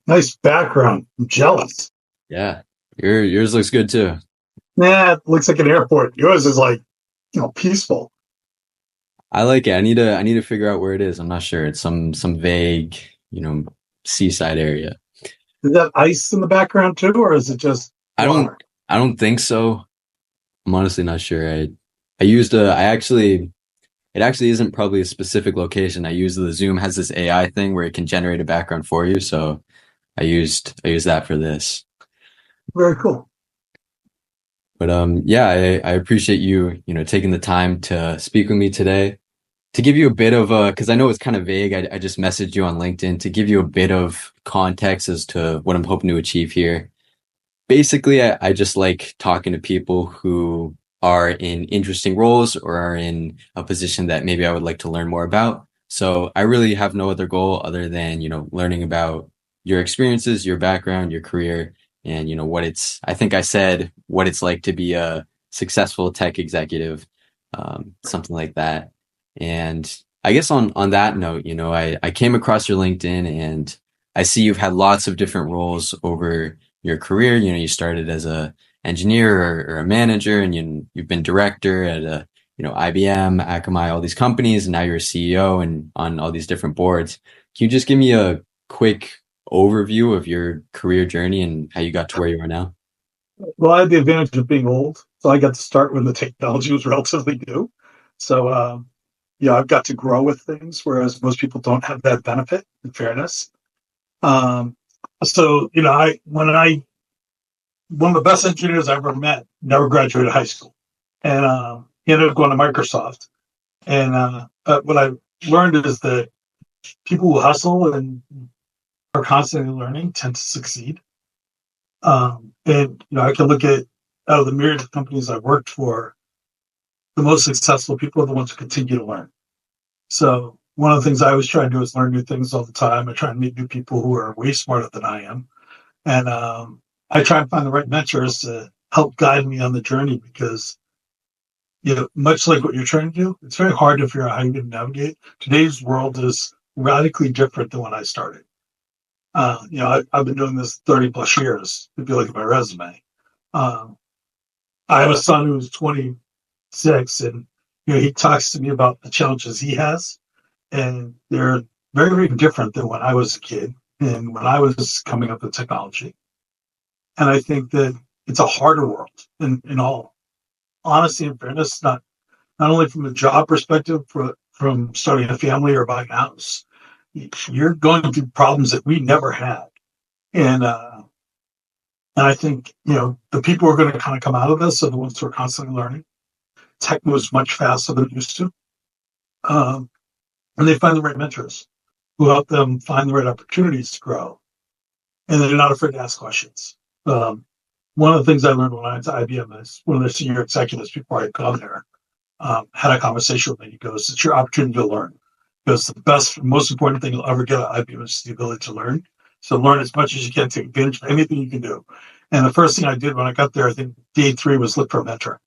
Nice background. I'm jealous. Yeah, yours looks good too. Yeah, it looks like an airport. Yours is like, peaceful. I like it. I need to figure out where it is. I'm not sure. It's some vague, you know, seaside area. Is that ice in the background too, or is it just I don't water? I don't think so. I'm honestly not sure. I used a I actually it actually isn't probably a specific location. I used the Zoom has this AI thing where it can generate a background for you. So I used that for this. Very cool. But yeah, I appreciate you, taking the time to speak with me today. To give you a bit of because I know it's kind of vague. I just messaged you on LinkedIn to give you a bit of context as to what I'm hoping to achieve here. Basically, I just like talking to people who are in interesting roles or are in a position that maybe I would like to learn more about. So I really have no other goal other than, learning about your experiences, your background, your career, and, I think I said what it's like to be a successful tech executive, something like that. And I guess on that note, I came across your LinkedIn and I see you've had lots of different roles over your career. You started as a engineer or a manager, and you've been director at IBM, Akamai, all these companies, and now you're a CEO and on all these different boards. Can you just give me a quick overview of your career journey and how you got to where you are now? Well, I had the advantage of being old, so I got to start when the technology was relatively new. So, I've got to grow with things, whereas most people don't have that benefit. In fairness, um, so I when I one of the best engineers I ever met never graduated high school, and he ended up going to Microsoft. And what I learned is that people who hustle and are constantly learning tend to succeed. And I can look at out of the myriad of companies I've worked for, the most successful people are the ones who continue to learn. So one of the things I always try to do is learn new things all the time. I try and meet new people who are way smarter than I am, and I try and find the right mentors to help guide me on the journey because much like what you're trying to do, it's very hard to figure out how you're going to navigate. Today's world is radically different than when I started. I've been doing this 30 plus years. If you look at my resume, um, I have a son who's 26, and he talks to me about the challenges he has, and they're very, very different than when I was a kid and when I was coming up with technology. And I think that it's a harder world in all honesty and fairness, not only from a job perspective, from starting a family or buying a house. You're going through problems that we never had, and I think the people who are going to kind of come out of this are the ones who are constantly learning. Tech moves much faster than it used to, um, and they find the right mentors who help them find the right opportunities to grow, and they're not afraid to ask questions. Um, One of the things I learned when I went to IBM is one of their senior executives before I got there had a conversation with me. He goes, "It's your opportunity to learn." Because the best, most important thing you'll ever get at IBM is the ability to learn. So learn as much as you can, take advantage of anything you can do. And the first thing I did when I got there, I think day three was look for a mentor.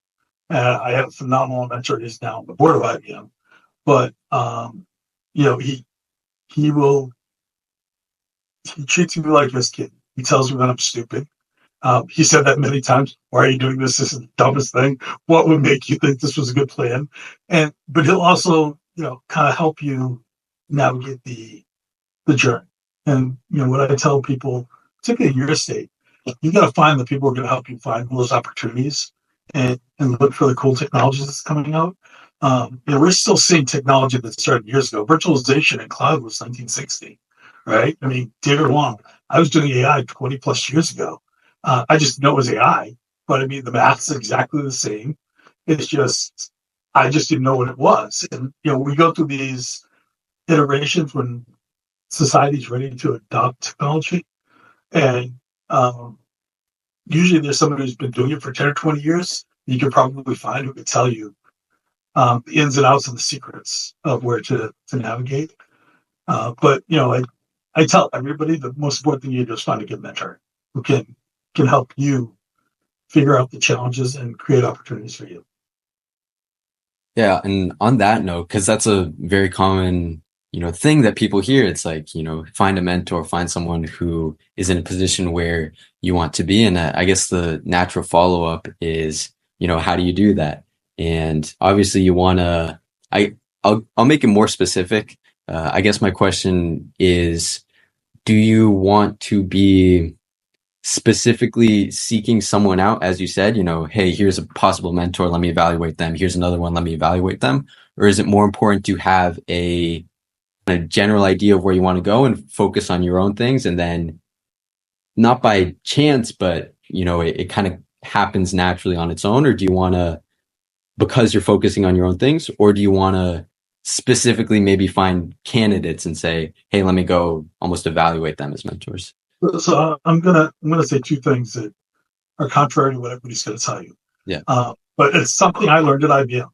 I had a phenomenal mentor. He's now on the board of IBM, but he will he treats me like his kid. He tells me that I'm stupid. He said that many times. Why are you doing this? This is the dumbest thing. What would make you think this was a good plan? But he'll also, kind of help you navigate the journey. And what I tell people, particularly in your state, you got to find the people who are going to help you find those opportunities and look for the cool technologies that's coming out. We're still seeing technology that started years ago. Virtualization and cloud was 1960, right? I mean, David Wong. I was doing AI 20 plus years ago. I just know it was AI, but I mean, the math's exactly the same. It's just, I just didn't know what it was. And, we go through these iterations when society's ready to adopt technology. And usually there's someone who's been doing it for 10 or 20 years. You can probably find who could tell you the ins and outs and the secrets of where to navigate. But, I tell everybody the most important thing you do is find a good mentor who can help you figure out the challenges and create opportunities for you. Yeah, and on that note, because that's a very common thing that people hear. It's like, find a mentor, find someone who is in a position where you want to be. And I guess the natural follow up is, how do you do that? And obviously you want to, I'll make it more specific. I guess my question is, do you want to be specifically seeking someone out, as you said, hey, here's a possible mentor, let me evaluate them. Here's another one, let me evaluate them. Or is it more important to have a general idea of where you want to go and focus on your own things, and then not by chance, but it kind of happens naturally on its own? Or do you want to, because you're focusing on your own things, or do you want to specifically maybe find candidates and say, hey, let me go almost evaluate them as mentors? So I'm gonna say two things that are contrary to what everybody's gonna tell you. Yeah. But it's something I learned at IBM.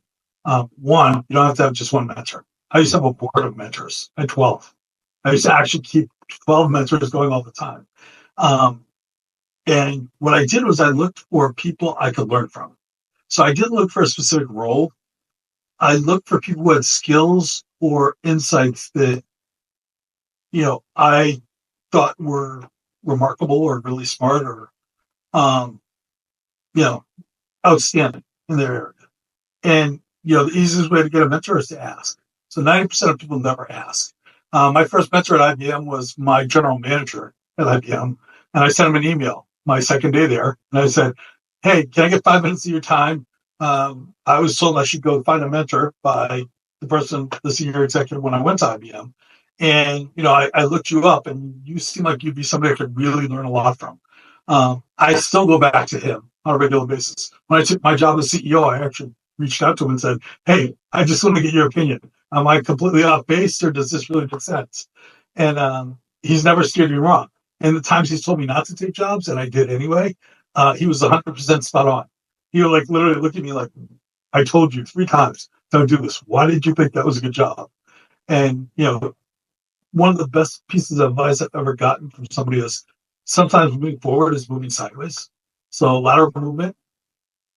One, you don't have to have just one mentor. I used to have a board of mentors. I had 12. I used to actually keep 12 mentors going all the time. Um, and what I did was I looked for people I could learn from. So I didn't look for a specific role. I looked for people who had skills or insights that, I thought were remarkable or really smart or, um, you know, outstanding in their area. And, the easiest way to get a mentor is to ask. So 90% of people never ask. My first mentor at IBM was my general manager at IBM. And I sent him an email my second day there. And I said, hey, can I get 5 minutes of your time? I was told I should go find a mentor by the senior executive when I went to IBM. And, I looked you up and you seem like you'd be somebody I could really learn a lot from. I still go back to him on a regular basis. When I took my job as CEO, I actually reached out to him and said, hey, I just want to get your opinion. Am I completely off base or does this really make sense? And he's never steered me wrong. And the times he's told me not to take jobs, and I did anyway, he was 100% spot on. He would like literally look at me like, I told you 3 times, don't do this. Why did you think that was a good job? And, one of the best pieces of advice I've ever gotten from somebody is sometimes moving forward is moving sideways. So lateral movement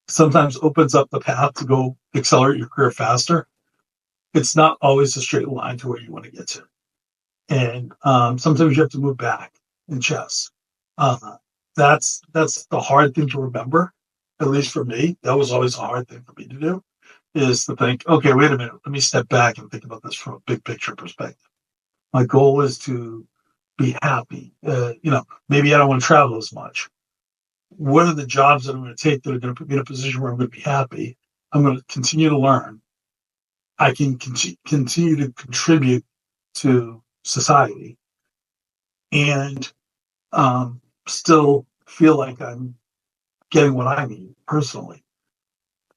sometimes opens up the path to go accelerate your career faster. It's not always a straight line to where you want to get to. And sometimes you have to move back in chess. Uh, that's the hard thing to remember, at least for me. That was always a hard thing for me to do, is to think, okay, wait a minute, let me step back and think about this from a big picture perspective. My goal is to be happy. Maybe I don't want to travel as much. What are the jobs that I'm going to take that are going to put me in a position where I'm going to be happy? I'm going to continue to learn. I can continue to contribute to society and still feel like I'm getting what I need personally.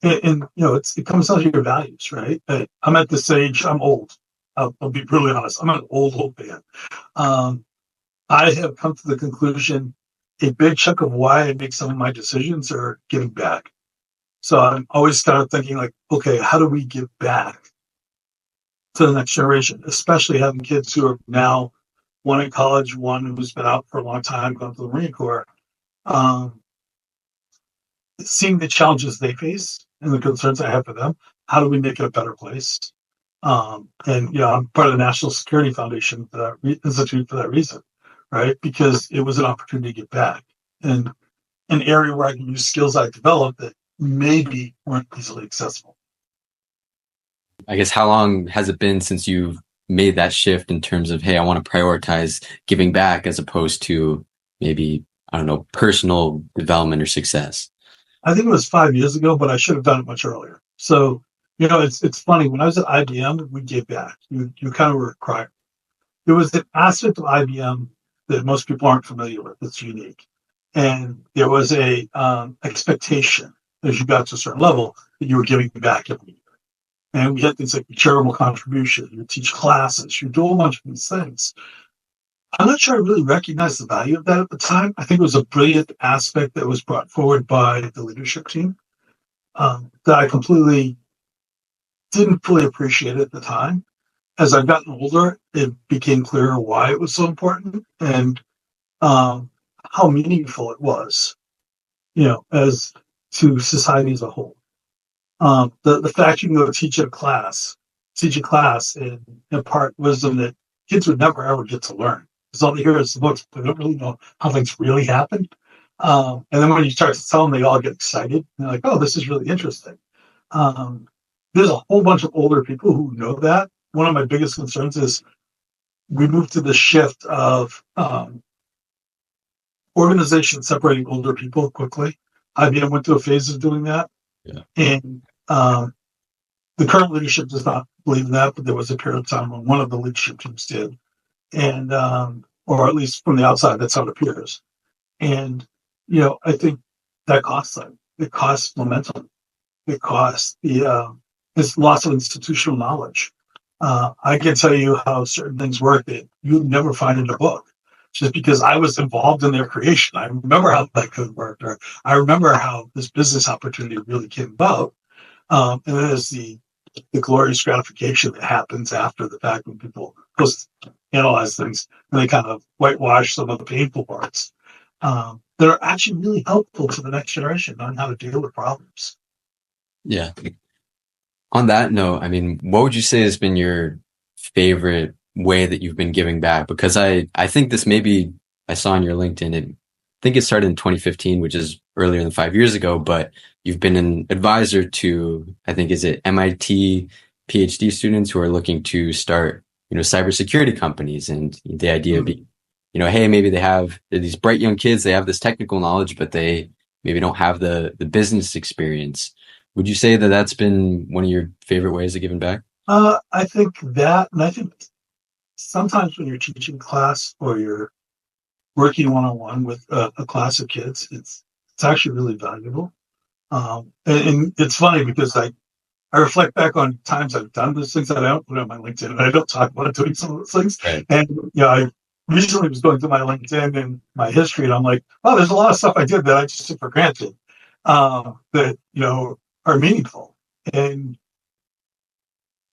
And it comes down to your values, right? I'm at this age, I'm old. I'll be brutally honest. I'm an old man. Um, I have come to the conclusion a big chunk of why I make some of my decisions are giving back. So I'm always kind of thinking like, okay, how do we give back to the next generation, especially having kids who are now one in college, one who's been out for a long time, going to the Marine Corps, um, seeing the challenges they face and the concerns I have for them. How do we make it a better place? And I'm part of the National Security Foundation for that institute for that reason, right? Because it was an opportunity to get back and an area where I can use skills I developed that maybe weren't easily accessible. I guess, how long has it been since you've made that shift in terms of, hey, I want to prioritize giving back as opposed to maybe, I don't know, personal development or success? I think it was 5 years ago, but I should have done it much earlier. So, it's funny. When I was at IBM, we gave back. You kind of were required. There was an aspect of IBM that most people aren't familiar with that's unique. And there was a expectation as you got to a certain level that you were giving back every year. And we had things like charitable contribution, you teach classes, you do a whole bunch of these things. I'm not sure I really recognized the value of that at the time. I think it was a brilliant aspect that was brought forward by the leadership team that I completely didn't fully appreciate at the time. As I've gotten older, it became clearer why it was so important and how meaningful it was, as to society as a whole. The fact you can go teach a class teach a class and impart wisdom that kids would never ever get to learn. Because all they hear is the books, but they don't really know how things really happen. And then when you start to tell them, they all get excited. They're like, "Oh, this is really interesting." Um, there's a whole bunch of older people who know that. One of my biggest concerns is we moved to the shift of organizations separating older people quickly. IBM went through a phase of doing that, Yeah. and the current leadership does not believe in that. But there was a period of time when one of the leadership teams did, and or at least from the outside, that's how it appears. And I think that costs them. It costs momentum. It costs it's loss of institutional knowledge. I can tell you how certain things work that you would never find in a book, just because I was involved in their creation. I remember how that code worked, or I remember how this business opportunity really came about. And then there's the glorious gratification that happens after the fact when people post analyze things and they kind of whitewash some of the painful parts that are actually really helpful to the next generation on how to deal with problems. Yeah. On that note, I mean, what would you say has been your favorite way that you've been giving back? Because I think this maybe I saw on your LinkedIn, I think it started in 2015, which is earlier than 5 years ago, but you've been an advisor to, I think, is it MIT PhD students who are looking to start, cybersecurity companies, and the idea being, hey, maybe they're these bright young kids, they have this technical knowledge, but they maybe don't have the business experience. Would you say that that's been one of your favorite ways of giving back? I think that, and I think sometimes when you're teaching class or you're working one-on-one with a class of kids, it's actually really valuable. And it's funny because I reflect back on times I've done those things that I don't put on my LinkedIn, and I don't talk about doing some of those things. Right. And I recently was going through my LinkedIn and my history, and I'm like, oh, there's a lot of stuff I did that I just took for granted that are meaningful. And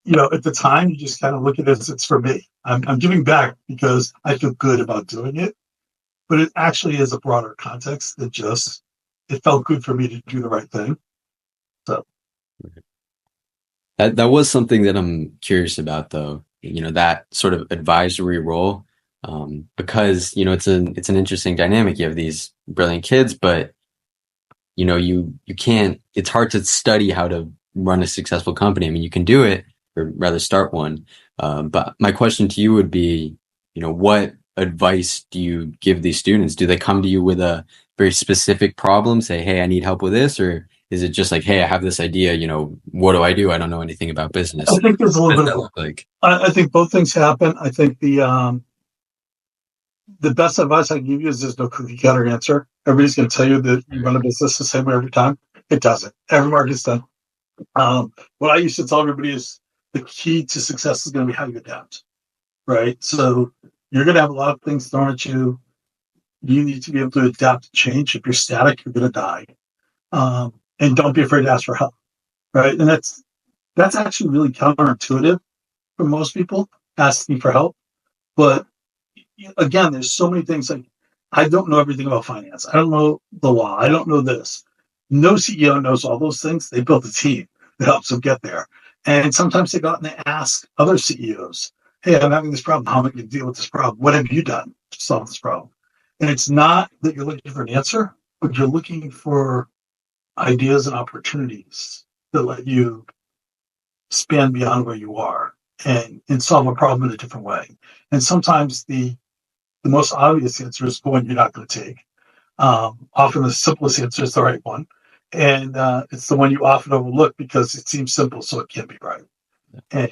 at the time, you just kind of look at it as it's for me. I'm giving back because I feel good about doing it, but it actually is a broader context that just it felt good for me to do the right thing. So That was something that I'm curious about, though. That sort of advisory role, because it's an interesting dynamic. You have these brilliant kids, but you can't. It's hard to study how to run a successful company. I mean, you can do it, or rather start one. But my question to you would be, what advice do you give these students? Do they come to you with a very specific problem, say, "Hey, I need help with this," or is it just like, "Hey, I have this idea. What do I do? I don't know anything about business." I think there's a What little does bit that of look like? I think both things happen. I think the best advice I can give you is there's no cookie cutter answer. Everybody's going to tell you that you run a business the same way every time. It doesn't. Every market's done. What I used to tell everybody is the key to success is going to be how you adapt, right? So you're going to have a lot of things thrown at you. You need to be able to adapt to change. If you're static, you're going to die. And don't be afraid to ask for help, right? And that's actually really counterintuitive for most people, asking for help. But again, there's so many things like I don't know everything about finance. I don't know the law. I don't know this. No CEO knows all those things. They built a team that helps them get there. And sometimes they go out and they ask other CEOs, hey, I'm having this problem. How am I going to deal with this problem? What have you done to solve this problem? And it's not that you're looking for an answer, but you're looking for ideas and opportunities that let you span beyond where you are and solve a problem in a different way. And sometimes the most obvious answer is the one you're not going to take. Often the simplest answer is the right one. And it's the one you often overlook because it seems simple, so it can't be right. And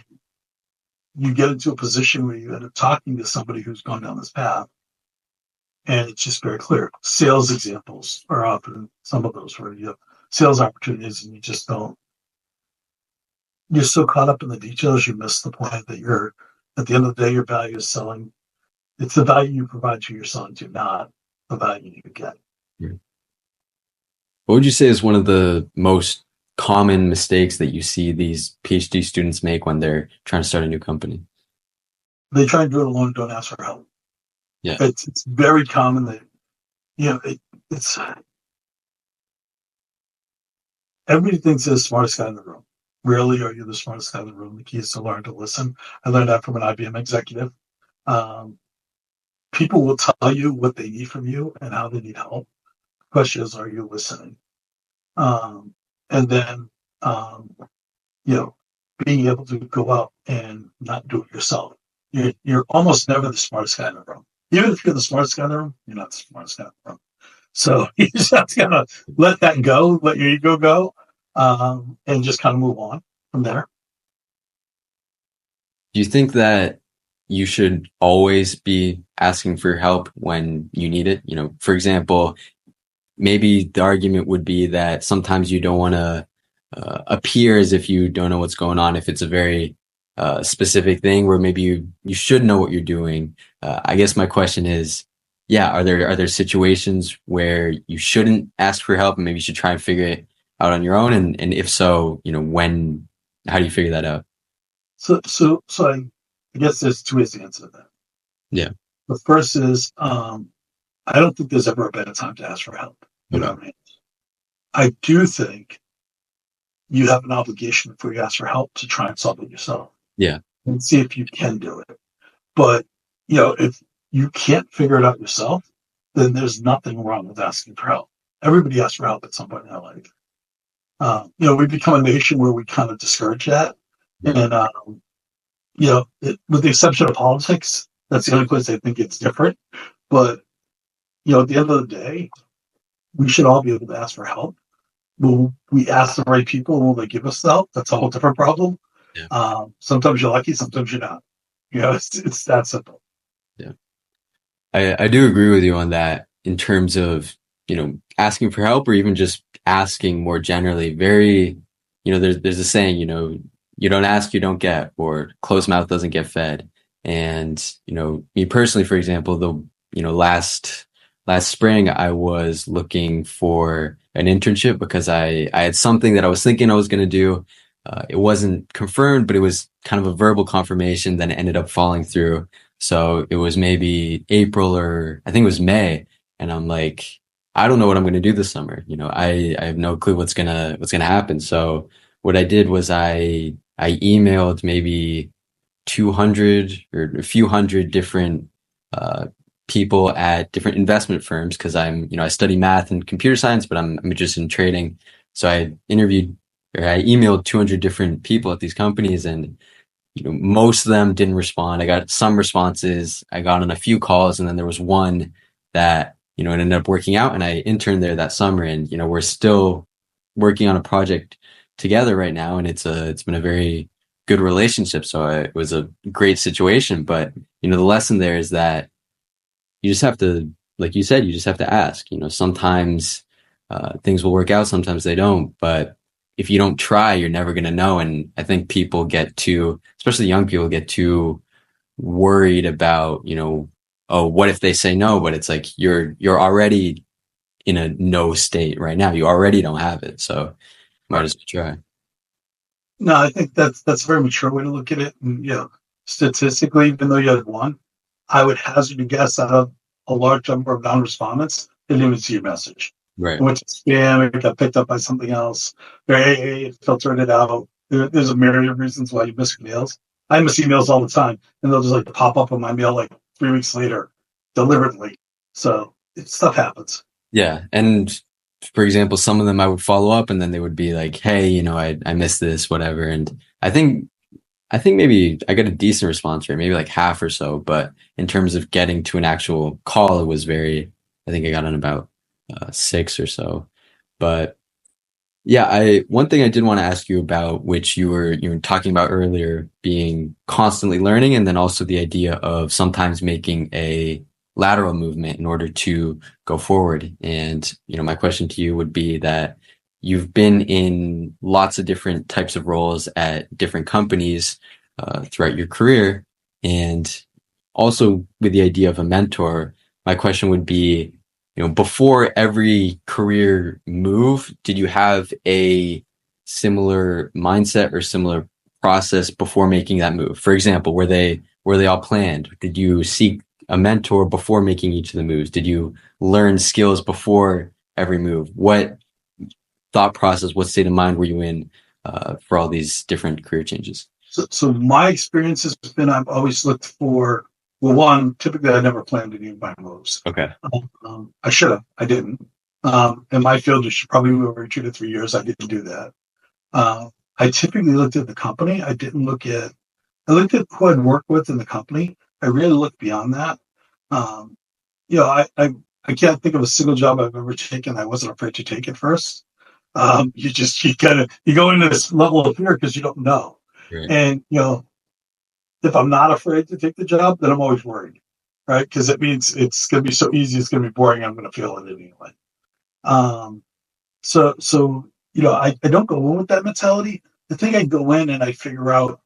you get into a position where you end up talking to somebody who's gone down this path. And it's just very clear. Sales examples are often some of those where you have sales opportunities and you just don't. You're so caught up in the details, you miss the point that you're, at the end of the day, your value is selling. It's the value you provide to your selling to, not the value you get. What would you say is one of the most common mistakes that you see these PhD students make when they're trying to start a new company? They try and do it alone, don't ask for help. Yeah. It's very common that, it's everybody thinks they're the smartest guy in the room. rarely are you the smartest guy in the room. The key is to learn to listen. I learned that from an IBM executive. Um, People will tell you what they need from you and how they need help. The question is, are you listening? Um, and then, um, you know, being able to go out and not do it yourself. You're almost never the smartest guy in the room. Even if you're the smartest guy in the room, you're not the smartest guy in the room. So you just have to kind of let that go, let your ego go, and just kind of move on from there. Do you think that you should always be asking for help when you need it? You know, for example, maybe the argument would be that sometimes you don't want to appear as if you don't know what's going on if it's a very specific thing where maybe you should know what you're doing. I guess my question is, yeah, are there situations where you shouldn't ask for help and maybe you should try and figure it out on your own? And if so, you know, how do you figure that out? So I guess there's two ways to answer that. Yeah. The first is, I don't think there's ever a better time to ask for help. You know Okay. what I mean? I do think you have an obligation before you ask for help to try and solve it yourself Yeah. and see if you can do it. But, if you can't figure it out yourself, then there's nothing wrong with asking for help. Everybody asks for help at some point in their life. We've become a nation where we kind of discourage that. And, with the exception of politics, that's the only place I think it's different. But, at the end of the day, we should all be able to ask for help. Will we ask the right people? Will they give us the help? That's a whole different problem. Yeah. Sometimes you're lucky, sometimes you're not. It's that simple. Yeah. I do agree with you on that in terms of, you know, asking for help or even just asking more generally. Very, you know, there's a saying, you know, you don't ask, you don't get, or closed mouth doesn't get fed. And, you know, me personally, for example, last spring I was looking for an internship because I had something that I was thinking I was going to do. It wasn't confirmed, but it was kind of a verbal confirmation. Then it ended up falling through. So it was maybe April or I think it was May. And I'm like, I don't know what I'm going to do this summer. You know, I have no clue what's going to happen. So what I did was I emailed maybe 200 or a few hundred different, uh, people at different investment firms. Cause I study math and computer science, but I'm interested in trading. So I emailed 200 different people at these companies and most of them didn't respond. I got some responses. I got on a few calls, and then there was one that it ended up working out, and I interned there that summer. And we're still working on a project together right now, and it's been a very good relationship. So it was a great situation. But the lesson there is that you just have to, like you said, you just have to ask. Sometimes things will work out, sometimes they don't. But if you don't try, you're never going to know. And I think people get too, especially young people, get too worried about, oh, what if they say no? But it's like you're already in a no state right now. You already don't have it, so might Right. as well try. No, I think that's a very mature way to look at it. And statistically, even though you had one, I would hazard a guess out of a large number of non-respondents, they didn't even see your message. It Right. went to spam, it got picked up by something else. It filtered it out. There's a myriad of reasons why you miss emails. I miss emails all the time, and they'll just like pop up on my mail like 3 weeks later, deliberately. So stuff happens. Yeah. And for example, some of them I would follow up and then they would be like, hey, I missed this, whatever. And I think maybe I got a decent response rate, maybe like half or so. But in terms of getting to an actual call, it was I think I got on about six or so. But yeah, one thing I did want to ask you about, which you were talking about earlier, being constantly learning, and then also the idea of sometimes making a lateral movement in order to go forward. And my question to you would be that you've been in lots of different types of roles at different companies throughout your career, and also with the idea of a mentor. My question would be, before every career move, did you have a similar mindset or similar process before making that move? For example, were they all planned? Did you seek a mentor before making each of the moves? Did you learn skills before every move? What thought process, what state of mind were you in for all these different career changes? So my experience has been I've always looked for, well, one, typically I never planned any of my moves. Okay. I should have, I didn't. In my field, you should probably move every 2 to 3 years. I didn't do that. I typically looked at the company. I looked at who I'd work with in the company. I really looked beyond that. Um, I can't think of a single job I've ever taken. I wasn't afraid to take it first. You go into this level of fear because you don't know. Right. And, if I'm not afraid to take the job, then I'm always worried, right? Because it means it's going to be so easy. It's going to be boring. I'm going to feel it anyway. Um, I don't go in with that mentality. I think I go in and I figure out,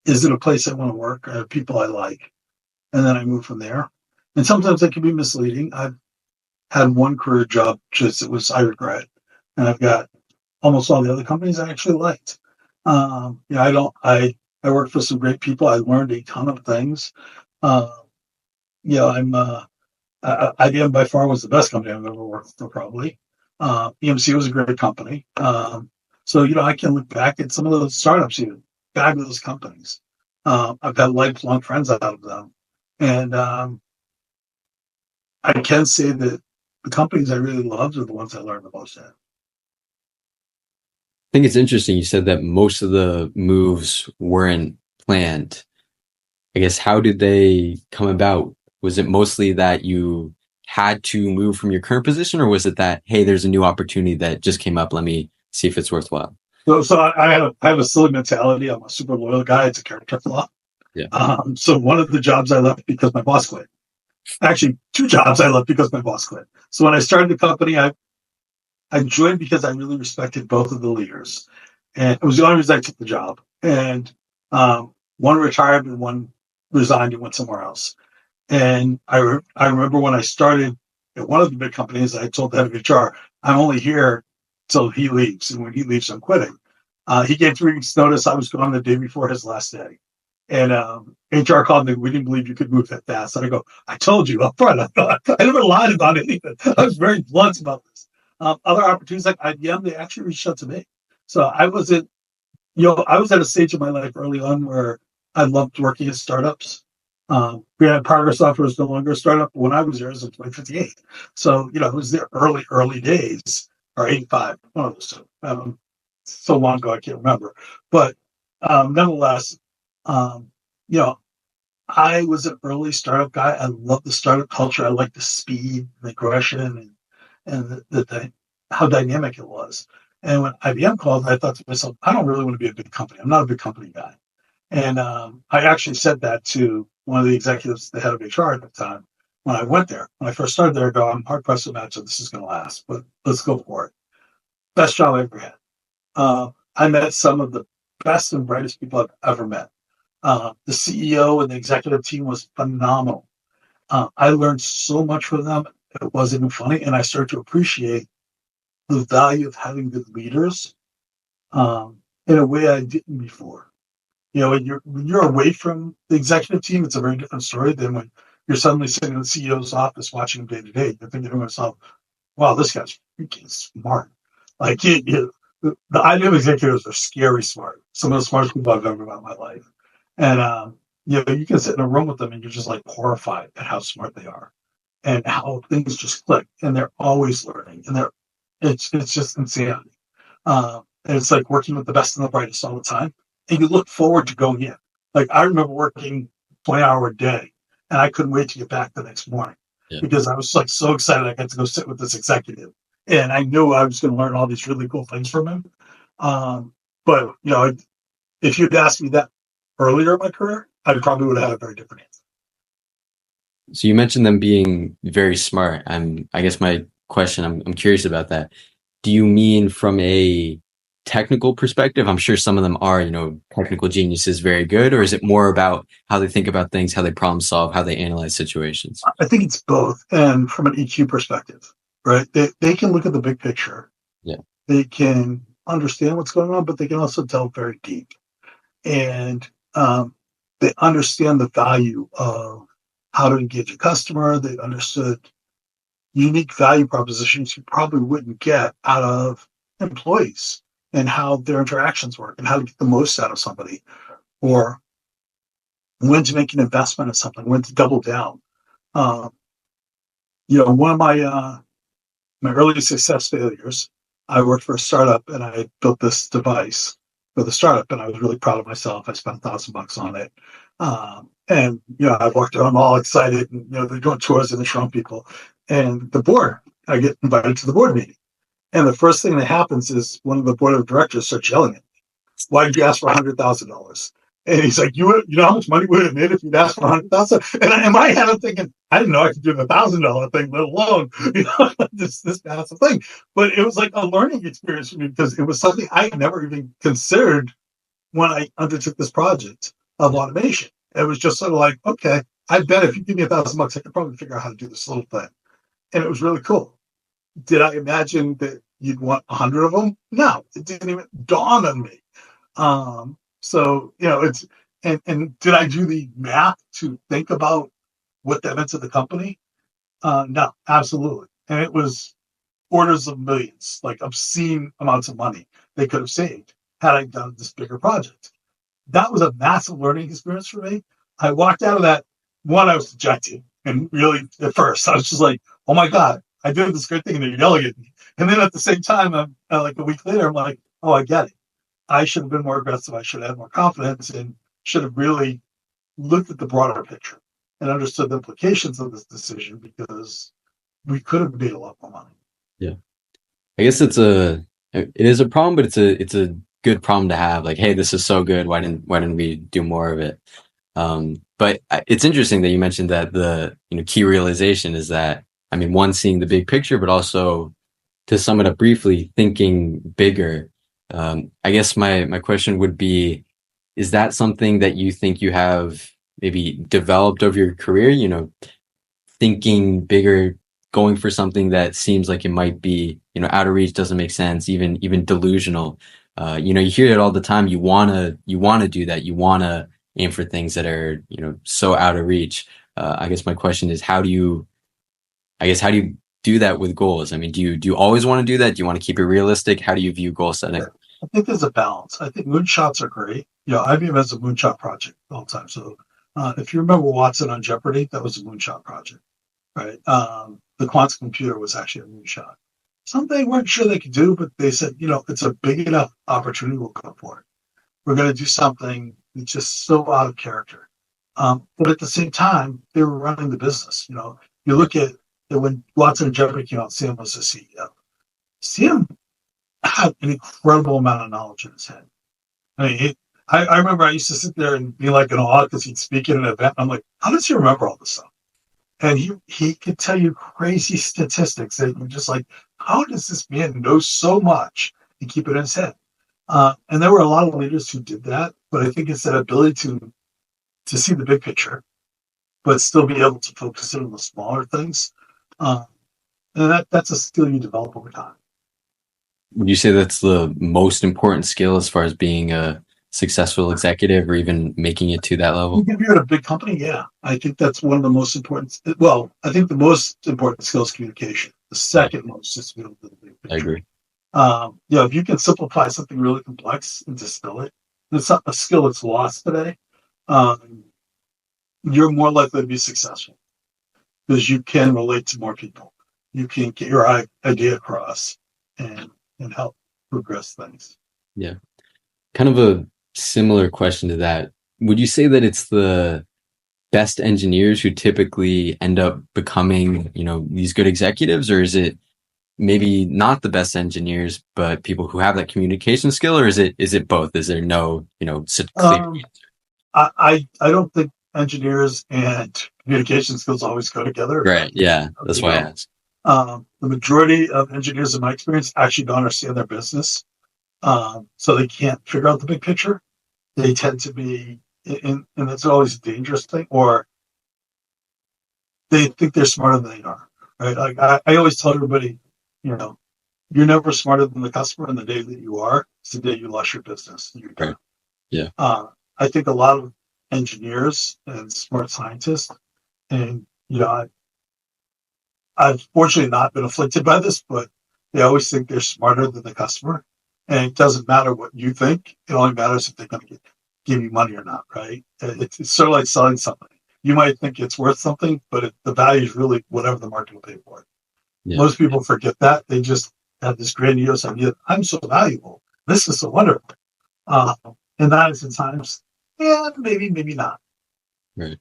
is it a place I want to work? Are people I like? And then I move from there. And sometimes that can be misleading. I've had one career job, just it was I regret, and I've got almost all the other companies I actually liked. I don't. I worked for some great people. I learned a ton of things. Uh, I'm. IBM by far was the best company I've ever worked for, probably. EMC was a great company. I can look back at some of those startups, even fabulous companies. I've had lifelong friends out of them, and I can say that the companies I really loved are the ones I learned the most at. I think it's interesting you said that most of the moves weren't planned. I guess how did they come about? Was it mostly that you had to move from your current position, or was it that, hey, there's a new opportunity that just came up, let me see if it's worthwhile? I have a silly mentality. I'm a super loyal guy. It's a character flaw. Yeah. So one of the jobs I left because my boss quit. Actually, two jobs I left because my boss quit. So when I started the company, I joined because I really respected both of the leaders, and it was the only reason I took the job. And one retired and one resigned and went somewhere else. And I remember when I started at one of the big companies, I told the head of HR, I'm only here till he leaves, and when he leaves, I'm quitting. He gave 3 weeks notice. I was gone the day before his last day. And HR called me. We didn't believe you could move that fast. And I go, I told you up front. I never lied about anything. I was very blunt about this. Other opportunities like IBM, they actually reached out to me. So I was at a stage of my life early on where I loved working at startups. We had Progress Software was no longer a startup. When I was there, it was in 2058. So, it was their early days, or 85, one of those two. So long ago, I can't remember. But nonetheless, um, you know, I was an early startup guy. I love the startup culture. I like the speed and aggression and how dynamic it was. And when IBM called, I thought to myself, I don't really want to be a big company. I'm not a big company guy. And I actually said that to one of the executives, the head of HR at the time, when I went there. When I first started there, I go, I'm hard pressed to imagine this is going to last, but let's go for it. Best job I ever had. I met some of the best and brightest people I've ever met. The CEO and the executive team was phenomenal. I learned so much from them. It wasn't even funny. And I started to appreciate the value of having good leaders in a way I didn't before. When you're away from the executive team, it's a very different story than when you're suddenly sitting in the CEO's office watching him day to day. You're thinking to myself, wow, this guy's freaking smart. Like the IBM executives are scary smart. Some of the smartest people I've ever met in my life. And you can sit in a room with them and you're just like horrified at how smart they are and how things just click. And they're always learning. And it's just insanity. And it's like working with the best and the brightest all the time. And you look forward to going in. Like I remember working 20-hour a day, and I couldn't wait to get back the next morning Yeah. because I was like so excited I got to go sit with this executive, and I knew I was going to learn all these really cool things from him. But if you'd asked me that earlier in my career, I probably would have had a very different answer. So you mentioned them being very smart. I guess my question, I'm curious about that. Do you mean from a technical perspective? I'm sure some of them are, technical geniuses, very good, or is it more about how they think about things, how they problem solve, how they analyze situations? I think it's both, and from an EQ perspective, right? They can look at the big picture. Yeah. They can understand what's going on, but they can also delve very deep. And they understand the value of how to engage a customer. They understood unique value propositions you probably wouldn't get out of employees. and how their interactions work and how to get the most out of somebody, or when to make an investment in something, when to double down. Um, one of my early success failures, I worked for a startup and I built this device for the startup, and I was really proud of myself. I spent $1,000 on it. And I walked around all excited, and they're doing tours and they're showing people. And the board, I get invited to the board meeting. And the first thing that happens is one of the board of directors starts yelling at me. Why did you ask for $100,000? And he's like, you know how much money would have made if you'd asked for 100,000? And in my head, I'm thinking, I didn't know I could do the $1,000 thing, let alone this massive thing. But it was like a learning experience for me because it was something I never even considered when I undertook this project of automation. It was just sort of like, okay, I bet if you give me $1,000, I could probably figure out how to do this little thing. And it was really cool. Did I imagine that you'd want 100 of them? No, it didn't even dawn on me. So it's and did I do the math to think about what that meant to the company? No, absolutely. And it was orders of millions, like obscene amounts of money they could have saved had I done this bigger project. That was a massive learning experience for me. I walked out of that one, I was dejected, and really at first I was just like, oh my God, I did this great thing and they're yelling at me. And then at the same time, I'm like a week later, I'm like, oh, I get it. I should have been more aggressive. I should have had more confidence and should have really looked at the broader picture and understood the implications of this decision, because we could have made a lot more money. Yeah. I guess it is a problem, but it's a good problem to have. Like, hey, this is so good. Why didn't we do more of it? But it's interesting that you mentioned that the key realization is that, I mean, one, seeing the big picture, but also, to sum it up briefly, thinking bigger. I guess my question would be, is that something that you think you have maybe developed over your career, thinking bigger, going for something that seems like it might be, out of reach, doesn't make sense, even delusional. You hear it all the time. You wanna do that. You wanna aim for things that are, so out of reach. I guess my question is, how do you do that with goals? I mean, do you always want to do that? Do you want to keep it realistic? How do you view goal setting? I think there's a balance. I think moonshots are great. IBM has a moonshot project all the time. So if you remember Watson on Jeopardy, that was a moonshot project, right? The quantum computer was actually a moonshot. Something they weren't sure they could do, but they said, it's a big enough opportunity, we'll go for it. We're going to do something that's just so out of character. But at the same time, they were running the business. You look at when Watson and Jeopardy came out, Sam was the CEO. Sam had an incredible amount of knowledge in his head. I mean, I remember I used to sit there and be like in awe because he'd speak at an event. I'm like, how does he remember all this stuff? And he could tell you crazy statistics that you're just like, how does this man know so much and keep it in his head? And there were a lot of leaders who did that, but I think it's that ability to see the big picture, but still be able to focus in on the smaller things. And that's a skill you develop over time. Would you say that's the most important skill as far as being a successful executive or even making it to that level? If you're at a big company, yeah, I think that's one of the most important. Well, I think the most important skill is communication. The second most is to be able to do the big picture. I agree. If you can simplify something really complex and distill it, it's not a skill that's lost today. You're more likely to be successful because you can relate to more people. You can get your idea across and help progress things. Yeah. Kind of a similar question to that. Would you say that it's the best engineers who typically end up becoming, these good executives, or is it maybe not the best engineers, but people who have that communication skill, or is it both? Is there no, clear answer? I don't think engineers and communication skills always go together. Right. Yeah. That's why I asked. The majority of engineers, in my experience, actually don't understand their business. So they can't figure out the big picture. They tend to be, and that's always a dangerous thing, or they think they're smarter than they are. Right? Like I always tell everybody, you're never smarter than the customer, and the day that you are, it's the day you lost your business. Right. Yeah. I think a lot of engineers and smart scientists, and I've fortunately not been afflicted by this, but they always think they're smarter than the customer. And it doesn't matter what you think. It only matters if they're going to give you money or not, right? It's sort of like selling something. You might think it's worth something, but the value is really whatever the market will pay for it. Yeah. Most people forget that. They just have this grandiose idea. I'm so valuable. This is so wonderful. Uh, and that is at times, yeah, maybe, maybe not. Right.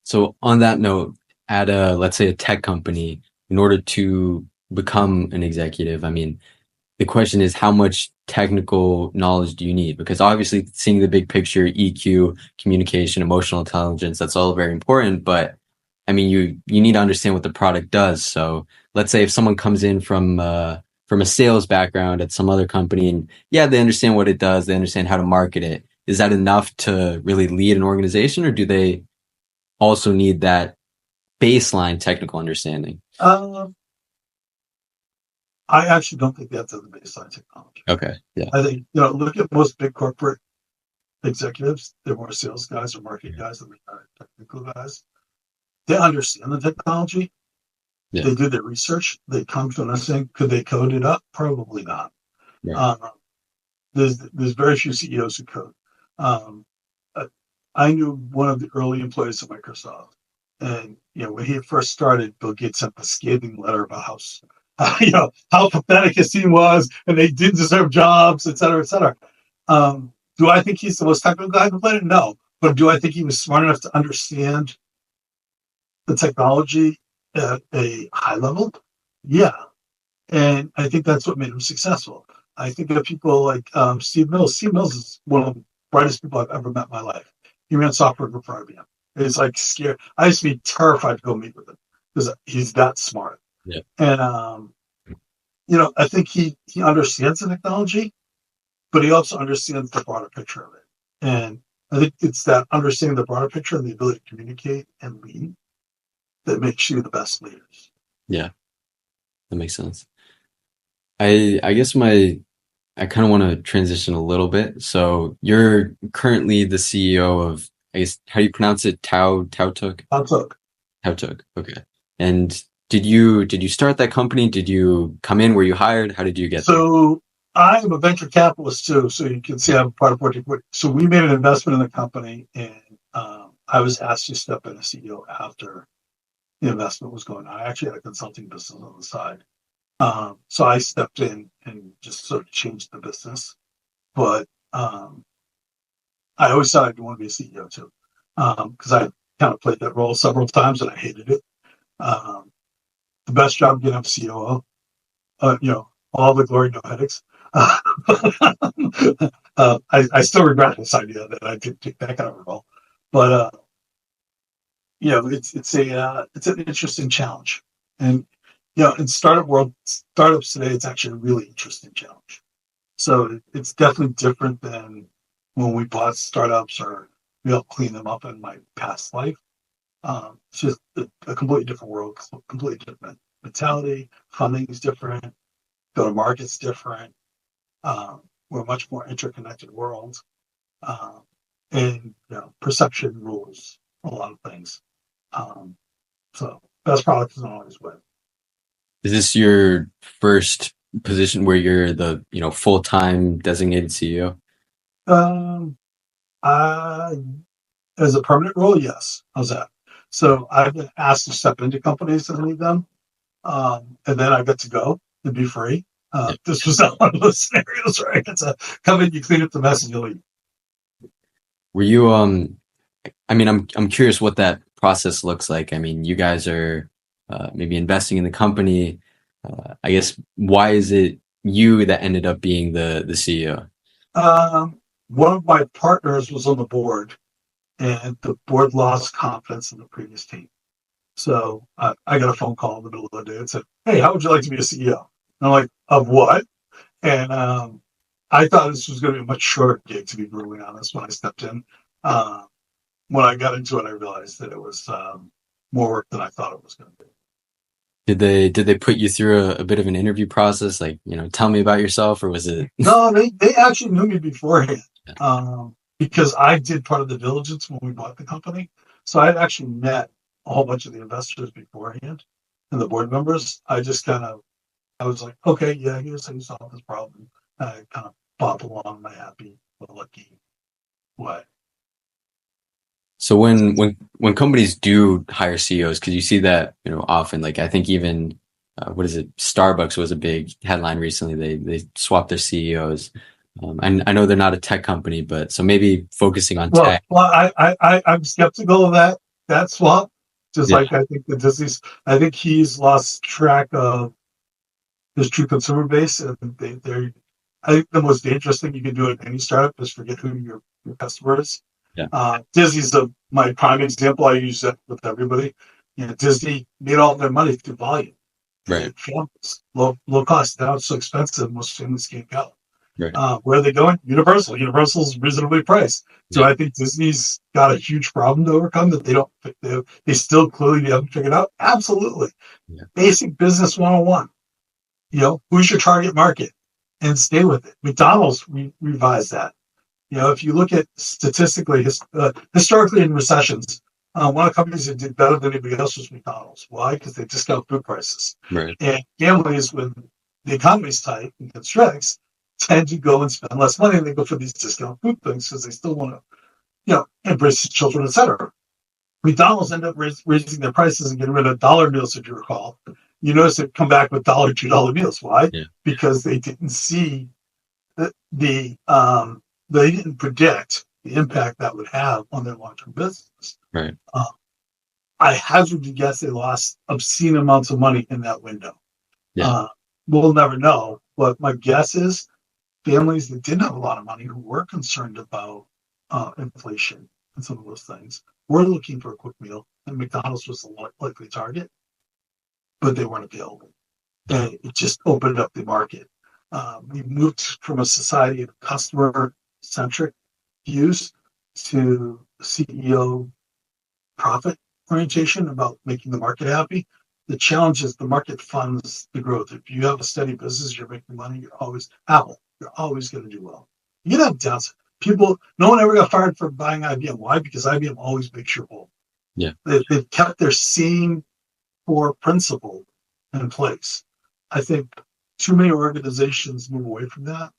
So on that note, at a, let's say a tech company, in order to become an executive, I mean, the question is how much technical knowledge do you need? Because obviously seeing the big picture, EQ, communication, emotional intelligence, that's all very important. But I mean, you need to understand what the product does. So let's say if someone comes in from a sales background at some other company and yeah, they understand what it does, they understand how to market it. Is that enough to really lead an organization, or do they also need that baseline technical understanding? Um, I actually don't think that's in the baseline technology. Okay. Yeah. I think, look at most big corporate executives. They're more sales guys or marketing guys than they are technical guys. They understand the technology. Yeah. They do their research. They come to an understanding. Could they code it up? Probably not. Right. Um, there's very few CEOs who code. Um, uh, I knew one of the early employees of Microsoft, and when he first started, Bill Gates sent the scathing letter about how pathetic his team was, and they didn't deserve jobs, et cetera, et cetera. Do I think he's the most technical guy on the planet? No, but do I think he was smart enough to understand the technology at a high level? Yeah, and I think that's what made him successful. I think of people like Steve Mills. Steve Mills is one of the brightest people I've ever met in my life. He ran software group for IBM. It's like scary. I used to be terrified to go meet with him because he's that smart. Yeah. And I think he understands the technology, but he also understands the broader picture of it. And I think it's that understanding the broader picture and the ability to communicate and lead that makes you the best leaders. Yeah. That makes sense. I guess I kind of want to transition a little bit. So you're currently the CEO of, I guess, how do you pronounce it? Tautuk? Look, Tautuk. Okay. And did you start that company? Did you come in? Were you hired? How did you get there? so I am a venture capitalist too. So you can see I'm part of Project. So we made an investment in the company, and I was asked to step in as CEO after the investment was going on. I actually had a consulting business on the side. So I stepped in and just sort of changed the business. But I always thought I'd want to be a CEO too, because I kind of played that role several times and I hated it. Um, the best job getting up COO, all the glory, no headaches. I still regret this idea that I did take that kind of a role, but it's an interesting challenge, and in startups today, it's actually a really interesting challenge. So it's definitely different than when we bought startups or we helped clean them up in my past life. It's just a completely different world, completely different mentality. Funding is different. Go to market's different. We're a much more interconnected world, um, and perception rules a lot of things. Um, so best product doesn't always win. Is this your first position where you're the, full-time designated CEO? Um, I As a permanent role, yes. How's that? So I've been asked to step into companies and lead them, and then I get to go and be free. Yeah. This was not one of those scenarios, right? It's a come in, you clean up the mess, and you leave. Were you, I mean, I'm curious what that process looks like. I mean, you guys are maybe investing in the company. I guess why is it you that ended up being the CEO? One of my partners was on the board, and the board lost confidence in the previous team. So I got a phone call in the middle of the day and said, "Hey, how would you like to be a CEO?" And I'm like, "Of what?" And I thought this was going to be a much shorter gig, to be brutally honest, when I stepped in. Uh, when I got into it, I realized that it was more work than I thought it was going to be. Did they put you through a bit of an interview process, like, tell me about yourself, or was it? No, they actually knew me beforehand, because I did part of the diligence when we bought the company. So I had actually met a whole bunch of the investors beforehand and the board members. I was like, okay, yeah, here's how you solve this problem. kind of bop along my happy, lucky way. So when companies do hire CEOs, because you see that often, like I think even what is it? Starbucks was a big headline recently. They swapped their CEOs. And I know they're not a tech company, but so maybe focusing on Well, tech. I'm skeptical of that swap. Just Yeah, like I think that Disney's, I think he's lost track of his true consumer base, and they're. I think the most dangerous thing you can do at any startup is forget who your customer is. yeah, Disney's my prime example. I use that with everybody. Disney made all their money through volume. They right, had families, low cost. Now it's so expensive, most families can't go. right, Where are they going? Universal. Universal's reasonably priced. So yeah, I think Disney's got a huge problem to overcome that they still clearly haven't figured out. Absolutely. yeah, Basic business 101. Who's your target market and stay with it. McDonald's revised that. If you look at statistically, historically in recessions, one of the companies that did better than anybody else was McDonald's. Why? Because they discount food prices. right, And families, when the economy's tight and constricts, tend to go and spend less money, and they go for these discount food things because they still want to, embrace the children, etc. McDonald's ended up raising their prices and getting rid of dollar meals, if you recall. You notice it come back with $2 meals. Why? yeah, Because they didn't see the they didn't predict the impact that would have on their long-term business. right, Uh, I hazard to guess they lost obscene amounts of money in that window. yeah, Uh, we'll never know, but my guess is families that didn't have a lot of money who were concerned about inflation and some of those things were looking for a quick meal, and McDonald's was the likely target, but they weren't available. yeah, And it just opened up the market. We moved from a society of customer centric views to CEO profit orientation about making the market happy. The challenge is the market funds the growth. If you have a steady business, you're making money, you're always Apple, you're always going to do well. You can have downside. No one ever got fired for buying IBM. Why? Because IBM always makes you whole. yeah, They've kept their same core principle in place. I think too many organizations move away from that.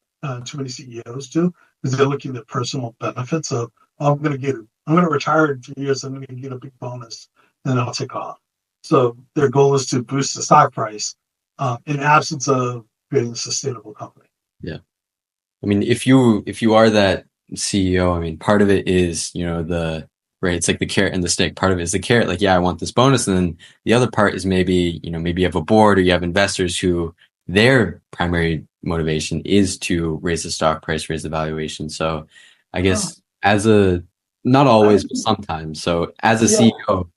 Too many CEOs do because they're looking at personal benefits of, oh, I'm going to retire in 2 years. I'm going to get a big bonus, and then I'll take off. So their goal is to boost the stock price in absence of creating a sustainable company. yeah. I mean, if you are that CEO, I mean, part of it is, the right, it's like the carrot and the stick. Part of it is the carrot, like, yeah, I want this bonus. And then the other part is maybe you have a board or you have investors who their primary motivation is to raise the stock price, raise the valuation. So I Oh, guess not I, always, but sometimes. So as a yeah. CEO,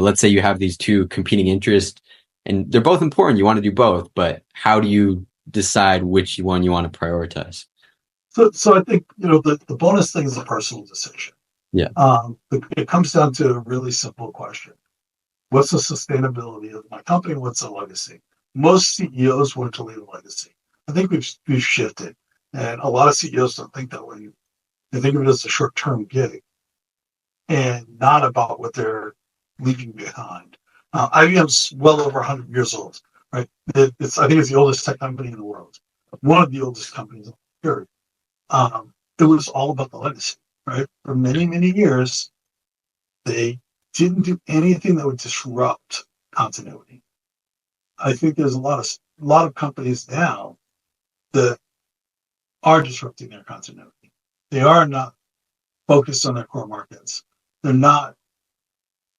let's say you have these two competing interests and they're both important. You want to do both, but how do you decide which one you want to prioritize? So I think the bonus thing is a personal decision. Yeah. It comes down to a really simple question: what's the sustainability of my company? What's the legacy? Most CEOs want to leave a legacy. I think we've shifted, and a lot of CEOs don't think that way. They think of it as a short term gig and not about what they're leaving behind. IBM's well over 100 years old, right? I think it's the oldest tech company in the world, one of the oldest companies, period. It was all about the legacy, right? For many, many years, they didn't do anything that would disrupt continuity. I think there's a lot of companies now that are disrupting their continuity. They are not focused on their core markets. They're not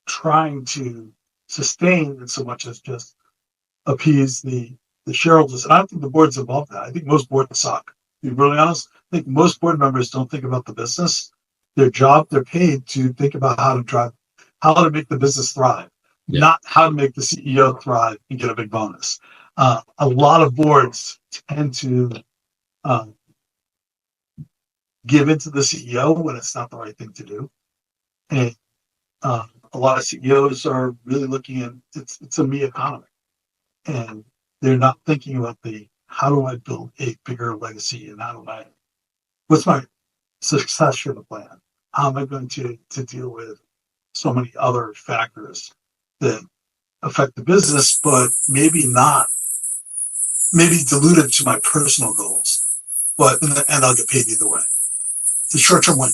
trying to sustain it so much as just appease the shareholders. And I don't think the board's above that. I think most boards suck. To be really honest, I think most board members don't think about the business. Their job, they're paid to think about how to make the business thrive, Yeah. not how to make the CEO thrive and get a big bonus. A lot of boards tend to um, give into the CEO when it's not the right thing to do. And a lot of CEOs are really looking at it's a me economy, and they're not thinking about the how do I build a bigger legacy and what's my succession plan? How am I going to deal with so many other factors that affect the business, but maybe not, maybe diluted to my personal goals. but in the end, I'll get paid either way. It's a short-term win.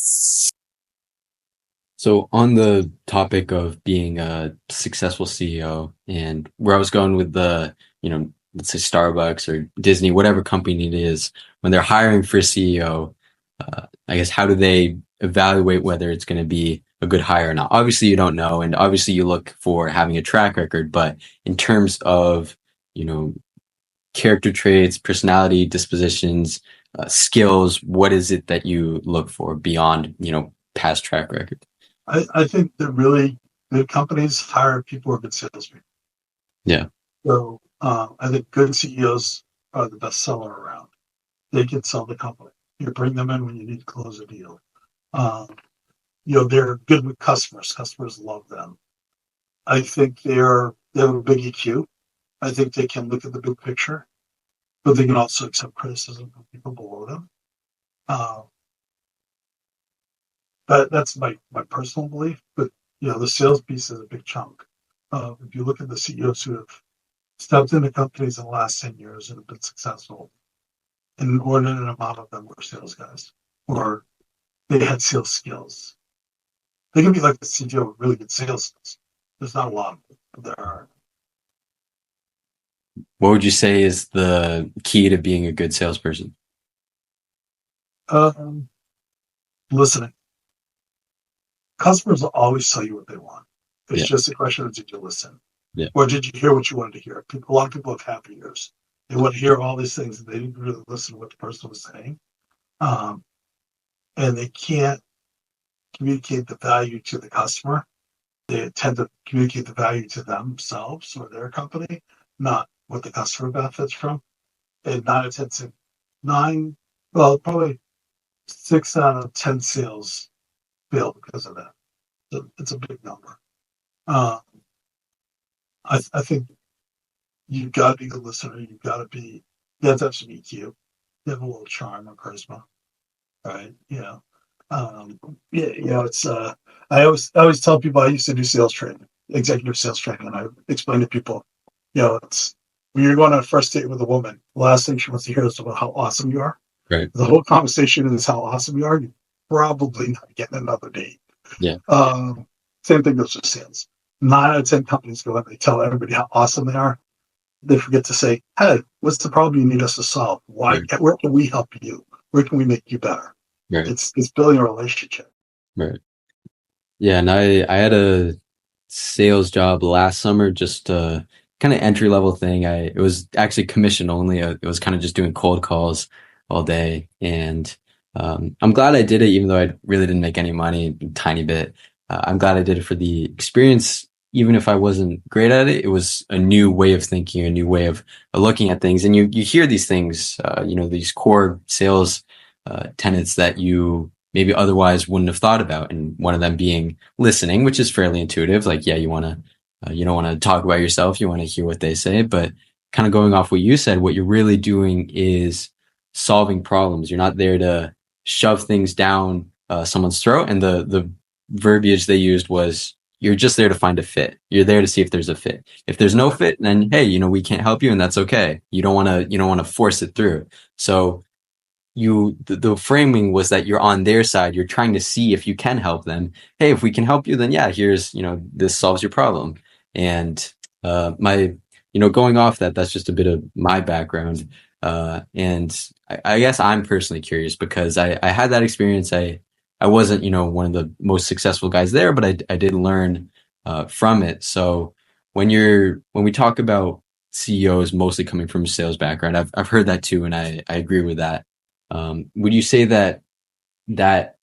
So on the topic of being a successful CEO and where I was going with the, let's say Starbucks or Disney, whatever company it is, when they're hiring for a CEO, I guess how do they evaluate whether it's going to be a good hire or not? Obviously, you don't know, and obviously you look for having a track record, but in terms of, you know, character traits, personality, dispositions, skills, what is it that you look for beyond, past track record? I think that really good companies hire people who are good salespeople. Yeah. So I think good CEOs are the best seller around. They can sell the company. You bring them in when you need to close a deal. Um, they're good with customers. Customers love them. I think they have a big EQ. I think they can look at the big picture, but they can also accept criticism from people below them. Uh, that's my personal belief. But the sales piece is a big chunk. If you look at the CEOs who have stepped into companies in the last 10 years and have been successful, an inordinate amount of them were sales guys, or they had sales skills. They can be like the CTO with really good sales skills. There's not a lot of them, but there are. What would you say is the key to being a good salesperson? Um, Listening. Customers will always tell you what they want. It's Yeah. just a question of did you listen? Yeah. Or did you hear what you wanted to hear? A lot of people have happy ears. They want to hear all these things and they didn't really listen to what the person was saying. Um, and they can't communicate the value to the customer. They tend to communicate the value to themselves or their company, not what the customer benefits from. And probably 6 out of 10 sales fail because of that. So it's a big number. Uh, I think you've got to be a good listener. You have to have some EQ. You have a little charm or charisma, right? It's, I always tell people I used to do sales training, executive sales training, and I explain to people, it's when you're going on a first date with a woman, the last thing she wants to hear is about how awesome you are. Right. The whole conversation is how awesome you are. You're probably not getting another date. Yeah. Same thing goes with sales. 9 out of 10 companies go and they tell everybody how awesome they are. They forget to say, hey, what's the problem you need us to solve? Why? Right. Where can we help you? Where can we make you better? Right. It's building a relationship. Right. Yeah, and I had a sales job last summer, just a kind of entry level thing. It was actually commission only. It was kind of just doing cold calls all day, and I'm glad I did it, even though I really didn't make any money, a tiny bit. I'm glad I did it for the experience. Even if I wasn't great at it, it was a new way of thinking, a new way of looking at things. And you hear these things, these core sales tenets that you maybe otherwise wouldn't have thought about. And one of them being listening, which is fairly intuitive. Like, yeah, you don't want to talk about yourself. You want to hear what they say, but kind of going off what you said, what you're really doing is solving problems. You're not there to shove things down someone's throat. And the verbiage they used was, you're just there to find a fit. You're there to see if there's a fit. If there's no fit, then hey, we can't help you, and that's okay. You don't want to force it through. So the framing was that you're on their side. You're trying to see if you can help them. Hey, if we can help you, then yeah, here's, this solves your problem. And going off that's just a bit of my background. And I guess I'm personally curious because I had that experience. I wasn't, one of the most successful guys there, but I did learn from it. So when we talk about CEOs mostly coming from a sales background, I've heard that too, and I agree with that. Would you say that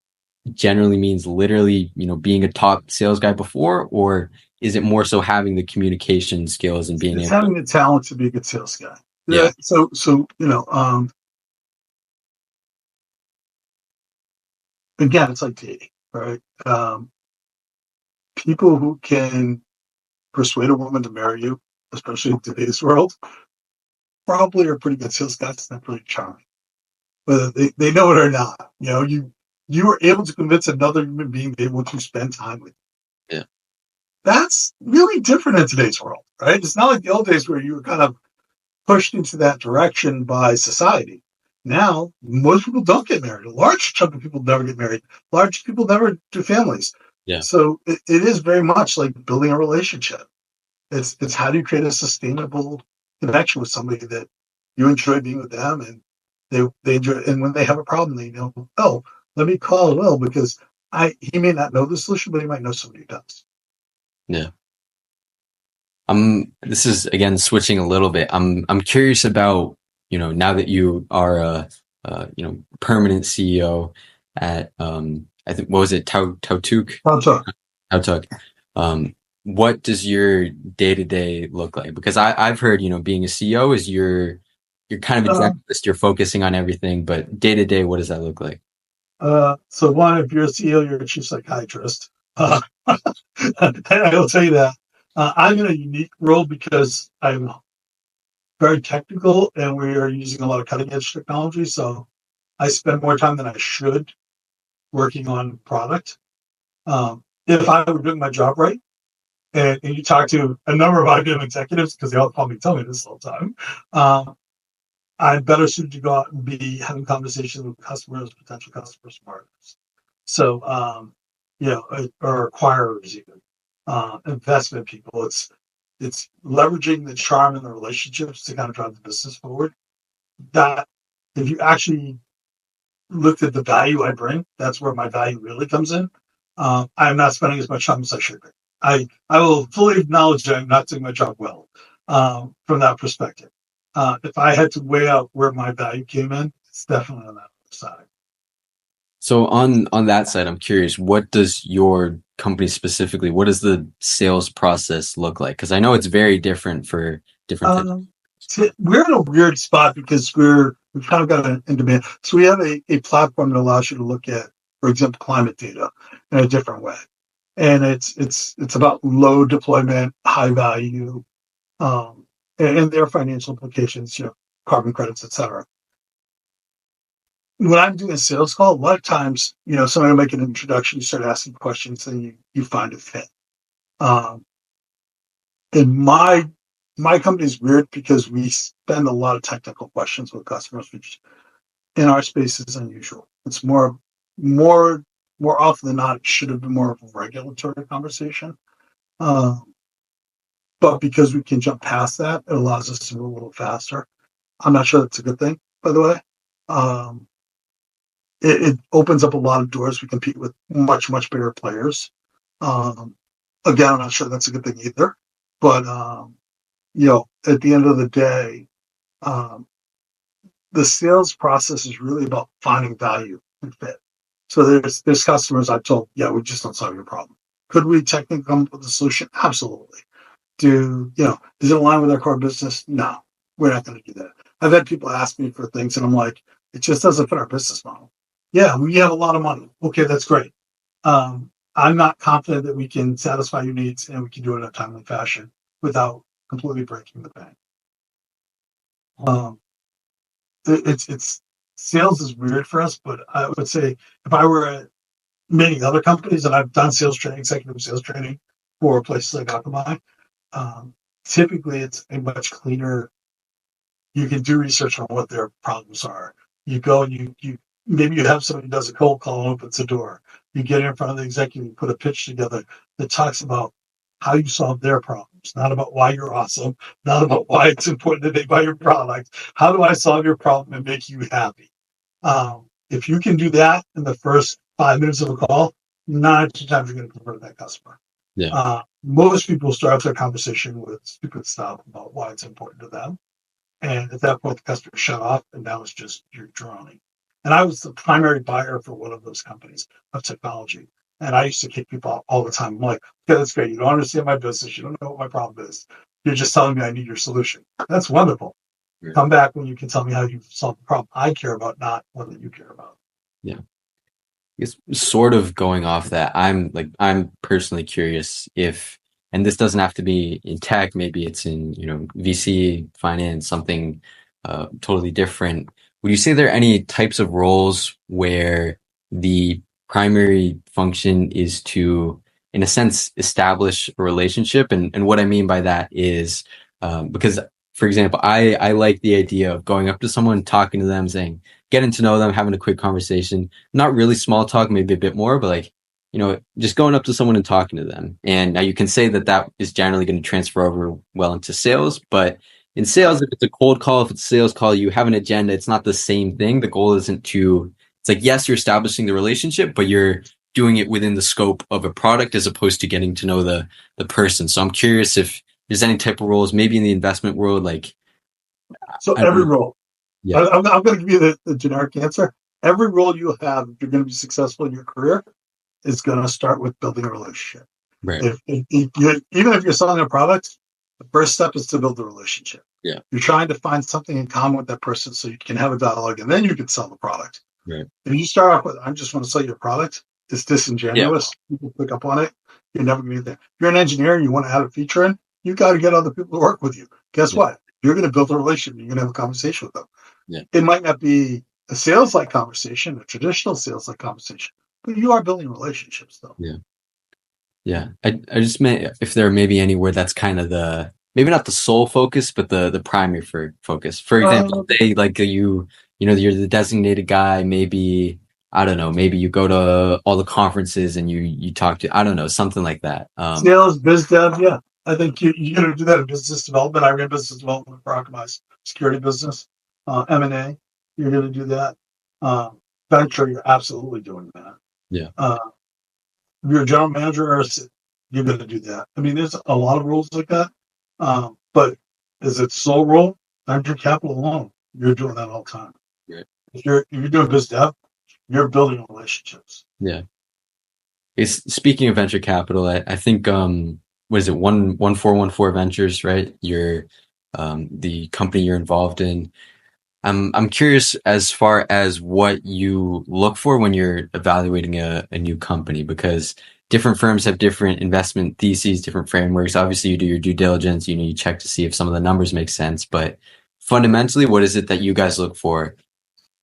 generally means literally, being a top sales guy before, or is it more so having the communication skills and being It's able having the talent to be a good sales guy. Yeah. So again, it's like dating, right? People who can persuade a woman to marry you, especially in today's world, probably are pretty good sales guys. They're pretty charming, whether they know it or not. You were able to convince another human being they want to spend time with you. Yeah. That's really different in today's world, right? It's not like the old days where you were kind of pushed into that direction by society. Now, most people don't get married. A large chunk of people never get married. Large people never do families. Yeah. So it is very much like building a relationship. It's how do you create a sustainable connection with somebody that you enjoy being with them, and they enjoy, and when they have a problem, they know, oh, let me call Will because I he may not know the solution, but he might know somebody who does. Yeah. This is again switching a little bit. I'm curious about, now that you are permanent CEO at, I think, what was it? Tautuk? So, Tautuk. What does your day to day look like? Because I've heard, being a CEO is you're kind of a uh, generalist, you're focusing on everything, but day to day, what does that look like? so one, if you're a CEO, you're a chief psychiatrist. I will tell you that I'm in a unique role because I'm very technical and we are using a lot of cutting edge technology. So I spend more time than I should working on product. If I were doing my job right, and you talk to a number of IBM executives because they all probably tell me this all the time, I'm better suited to go out and be having conversations with customers, potential customers, partners. So, or acquirers even, investment people. It's leveraging the charm and the relationships to kind of drive the business forward. That if you actually looked at the value I bring, that's where my value really comes in. I'm not spending as much time as I should be. I will fully acknowledge that I'm not doing my job well from that perspective. If I had to weigh out where my value came in, it's definitely on that side. So on that side, I'm curious, what does your company specifically, what does the sales process look like? Because I know it's very different for different types. Um, we're in a weird spot because we've kind of got an in demand. So we have a platform that allows you to look at, for example, climate data in a different way, and it's about low deployment, high value, and their financial implications, carbon credits, et cetera. When I'm doing a sales call, a lot of times, somebody will make an introduction, you start asking questions, and you find a fit. Um, and my company is weird because we spend a lot of technical questions with customers, which in our space is unusual. It's more, more often than not, it should have been more of a regulatory conversation. Um, but because we can jump past that, it allows us to move a little faster. I'm not sure that's a good thing, by the way. Um, it opens up a lot of doors. We compete with much, much bigger players. Um, Again, I'm not sure that's a good thing either. But, at the end of the day, um, the sales process is really about finding value and fit. So there's customers I've told, yeah, we just don't solve your problem. Could we technically come up with a solution? Absolutely. Does it align with our core business? No, we're not going to do that. I've had people ask me for things and I'm like, it just doesn't fit our business model. Yeah, we have a lot of money. Okay, that's great. I'm not confident that we can satisfy your needs and we can do it in a timely fashion without completely breaking the bank. Um, it's sales is weird for us, but I would say if I were at many other companies and I've done sales training, executive sales training for places like Akamai, um, typically it's a much cleaner. You can do research on what their problems are. You go and you maybe you have somebody who does a cold call and opens the door. You get in front of the executive, you put a pitch together that talks about how you solve their problems, not about why you're awesome, not about why it's important that they buy your product. How do I solve your problem and make you happy? If you can do that in the first 5 minutes of a call, 9 times you're going to convert that customer. Yeah. Most people start their conversation with stupid stuff about why it's important to them. And at that point, the customer shut off, and now it's just you're droning. And I was the primary buyer for one of those companies of technology. And I used to kick people out all the time. I'm like, okay, that's great. You don't understand my business. You don't know what my problem is. You're just telling me I need your solution. That's wonderful. Yeah. Come back when you can tell me how you solve the problem I care about, not one that you care about. Yeah. It's sort of going off that. I'm personally curious if, and this doesn't have to be in tech, maybe it's in, VC, finance, something totally different. Would you say there are any types of roles where the primary function is to, in a sense, establish a relationship? And what I mean by that is, because for example, I like the idea of going up to someone, talking to them, saying, getting to know them, having a quick conversation, not really small talk, maybe a bit more, but like, just going up to someone and talking to them. And now you can say that that is generally going to transfer over well into sales, but in sales, if it's a cold call, if it's a sales call, you have an agenda. It's not the same thing. The goal isn't to, it's like, yes, you're establishing the relationship, but you're doing it within the scope of a product as opposed to getting to know the person. So I'm curious if there's any type of roles, maybe in the investment world, like, So I don't every know. role, Yeah. I'm going to give you the generic answer. Every role you have, if you're going to be successful in your career, is going to start with building a relationship. Right. Even if you're selling a product, the first step is to build a relationship. Yeah. You're trying to find something in common with that person so you can have a dialogue, and then you can sell the product. Right. If you start off with, I just want to sell you a product, it's Yeah. disingenuous. People pick up on it. You're never going to get there. If you're an engineer and you want to add a feature in, you got to get other people to work with you. Guess Yeah. what? You're going to build a relationship. You're going to have a conversation with them. Yeah. It might not be a sales-like conversation, a traditional sales-like conversation, but you are building relationships, though. Yeah. Yeah. I just meant if there may be anywhere that's kind of the, maybe not the sole focus, but the primary focus. For example, say like you're the designated guy, maybe, I don't know, maybe you go to all the conferences and you talk to, I don't know, something like that. Sales, biz dev, yeah. I think you're going to do that in business development. I ran business development for Akamai's security business. M&A, you're going to do that. Venture, you're absolutely doing that. Yeah. If you're a general manager, you're going to do that. I mean, there's a lot of rules like that. But is it sole role? Venture capital alone, you're doing that all the time. Right. If you're doing biz dev, you're building relationships. Yeah. Speaking of venture capital, I think what is it, 1414 Ventures, right? You're the company you're involved in. I'm curious as far as what you look for when you're evaluating a new company, because different firms have different investment theses, different frameworks. Obviously, you do your due diligence, you check to see if some of the numbers make sense, but fundamentally, what is it that you guys look for?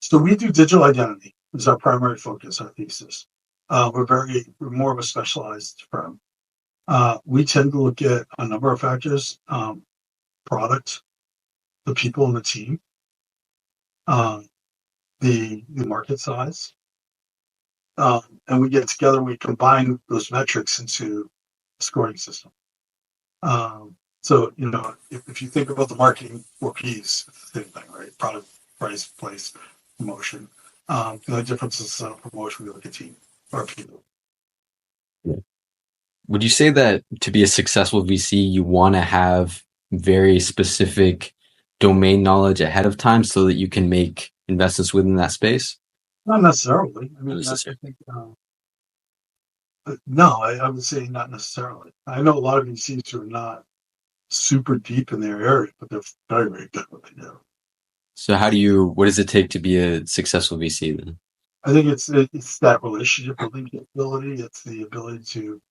So we do digital identity is our primary focus, our thesis. We're more of a specialized firm. We tend to look at a number of factors: product, the people in the team, the market size, and we get together. We combine those metrics into a scoring system. So if you think about the marketing 4Ps, it's the same thing, right? Product, price, place, promotion. The difference is promotion. We look at team or people. Would you say that to be a successful VC, you want to have very specific domain knowledge ahead of time so that you can make investments within that space? Not necessarily. I Not mean, I necessarily. think no. I would say not necessarily. I know a lot of VCs who are not super deep in their area, but they're very, very good at what they do. So what does it take to be a successful VC then? I think it's that relationship building ability. It's the ability to.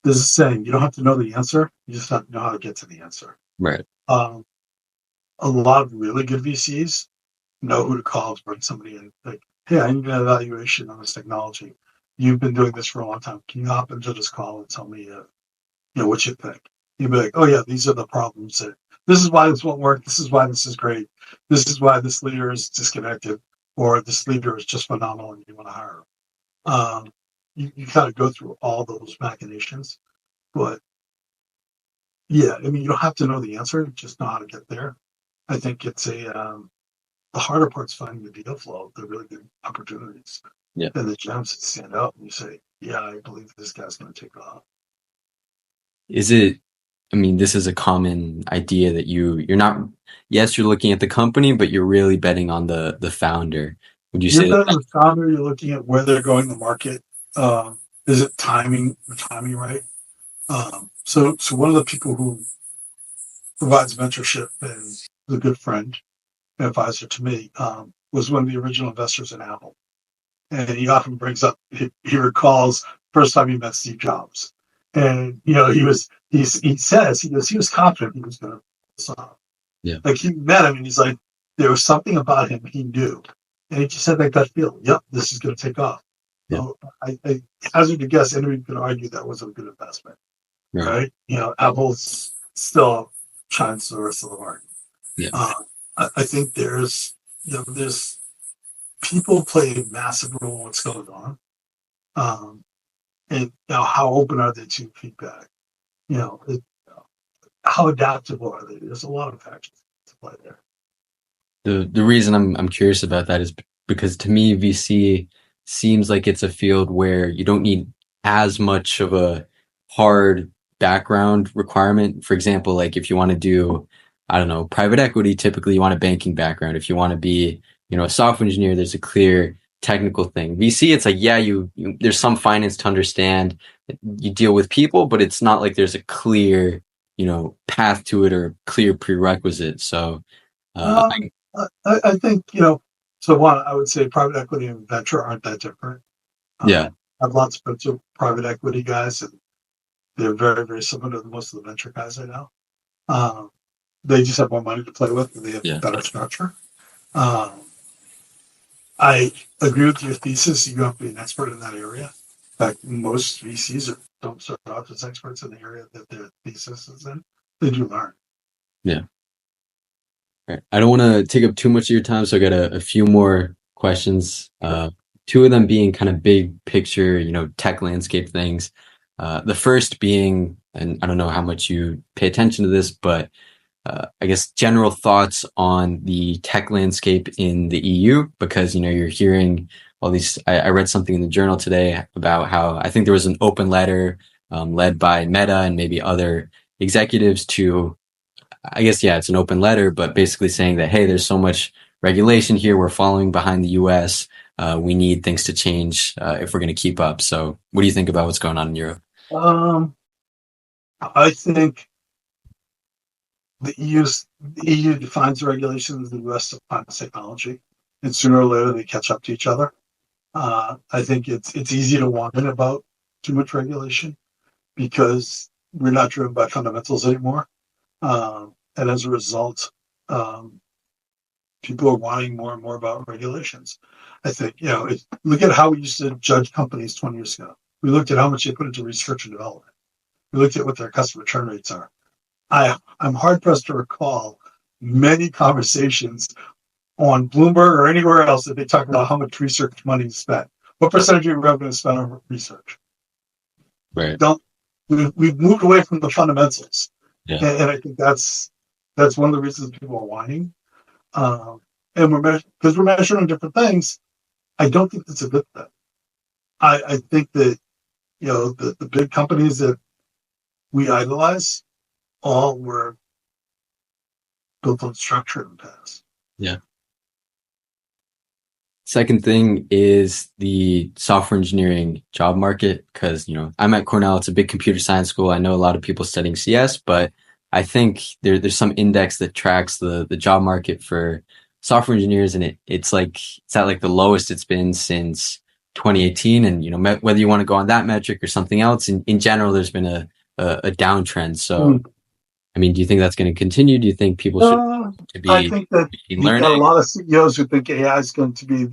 There's a saying: you don't have to know the answer; you just have to know how to get to the answer. Right. A lot of really good VCs know who to call to bring somebody in. Like, hey, I need an evaluation on this technology. You've been doing this for a long time. Can you hop into this call and tell me, what you think? You'd be like, oh yeah, these are the problems. This is why this won't work. This is why this is great. This is why this leader is disconnected, or this leader is just phenomenal, and you want to hire him. You kind of go through all those machinations, but yeah, I mean, you don't have to know the answer; just know how to get there. I think it's the harder part's finding the deal flow, the really good opportunities, Yeah. and the gems that stand out. And you say, yeah, I believe this guy's going to take off. I mean, this is a common idea that you're not, yes, you're looking at the company, but you're really betting on the founder. Would you You're say that? betting the founder. You're looking at where they're going to market. Is it the timing right? So one of the people who provides mentorship and is a good friend, an advisor to me, was one of the original investors in Apple. And he often brings up, he recalls first time he met Steve Jobs. And, he says, he was confident he was going to solve. Yeah. Like he met him and he's like, there was something about him he knew. And he just had that gut feeling, yep, this is going to take off. Yeah. So I hazard to guess, anybody could argue that was a good investment, right? Apple's still shines the rest of the market. Yeah. I think there's people play a massive role in what's going on. And how open are they to feedback? You know, how adaptable are they? There's a lot of factors to play there. The reason I'm curious about that is because to me VC seems like it's a field where you don't need as much of a hard background requirement. For example, like if you want to do, I don't know, private equity, typically you want a banking background. If you want to be, a software engineer, there's a clear technical thing. VC, it's like, yeah, there's some finance to understand. You deal with people, but it's not like there's a clear, path to it or clear prerequisite. So, uh, I think, so one, I would say private equity and venture aren't that different. yeah. I've lots of friends with private equity guys, and they're very, very similar to most of the venture guys I know. They just have more money to play with, and they have Yeah. better structure. Um, I agree with your thesis. You have to be an expert in that area. In fact, most don't start off as experts in the area that their thesis is in. They do learn. Yeah. Right. I don't want to take up too much of your time, so I got a few more questions. Two of them being kind of big picture, tech landscape things. The first being, and I don't know how much you pay attention to this, but I guess general thoughts on the tech landscape in the EU, because you're hearing all these. I read something in the journal today about how I think there was an open letter led by Meta and maybe other executives to, I guess, yeah, it's an open letter, but basically saying that, hey, there's so much regulation here. We're following behind the US. We need things to change if we're going to keep up. So what do you think about what's going on in Europe? I think the EU defines the regulations, the US defines technology, and sooner or later they catch up to each other. I think it's easy to whine about too much regulation because we're not driven by fundamentals anymore. And as a result, people are wanting more and more about regulations. I think, look at how we used to judge companies 20 years ago. We looked at how much they put into research and development. We looked at what their customer return rates are. I'm hard pressed to recall many conversations on Bloomberg or anywhere else that they talk about how much research money is spent. What percentage of your revenue is spent on research? Right. We've moved away from the fundamentals. Yeah. And I think that's one of the reasons people are whining. And because we're measuring on different things. I don't think that's a good thing. I think that the big companies that we idolize all were built on structure in the past. Yeah. Second thing is the software engineering job market, because I'm at Cornell. It's a big computer science school. I know a lot of people studying CS, but I think there's some index that tracks the job market for software engineers, and it's at like the lowest it's been since 2018. And whether you want to go on that metric or something else, in general, there's been a downtrend. So, I mean, do you think that's going to continue? Do you think people should I be think that you've got a learning? lot of CEOs who think AI is going to be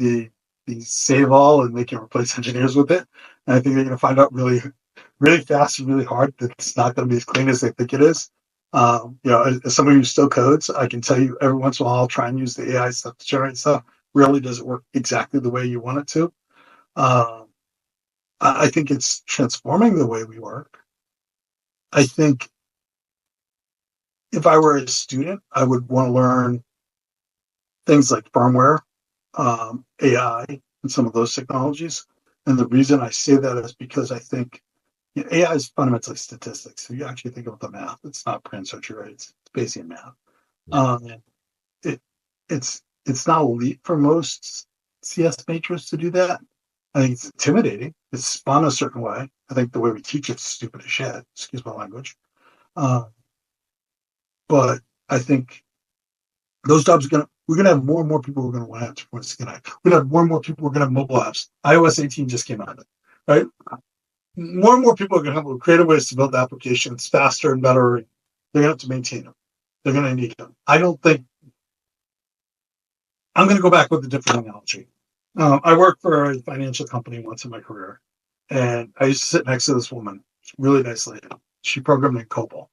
the save all and they can replace engineers with it. And I think they're going to find out really, really fast and really hard that it's not going to be as clean as they think it is. As somebody who still codes, I can tell you every once in a while I'll try and use the AI stuff to generate stuff. Rarely does it work exactly the way you want it to. I think it's transforming the way we work. I think if I were a student, I would want to learn things like firmware, AI, and some of those technologies. And the reason I say that is because I think AI is fundamentally statistics. So you actually think about the math. It's not print search rates. It's Bayesian math. It it's not elite for most CS majors to do that. I think it's intimidating. It's spun a certain way. I think the way we teach it's stupid as shit. Excuse my language. But I think those jobs we're gonna have more and more people who are gonna want to have skin eye. We're gonna have more and more people who are gonna have mobile apps. iOS 18 just came out, right? More and more people are gonna have creative ways to build applications faster and better. They're gonna have to maintain them. They're gonna need them. I don't think I'm gonna go back with a different analogy. I worked for a financial company once in my career, and I used to sit next to this woman, really nice lady. She programmed in COBOL.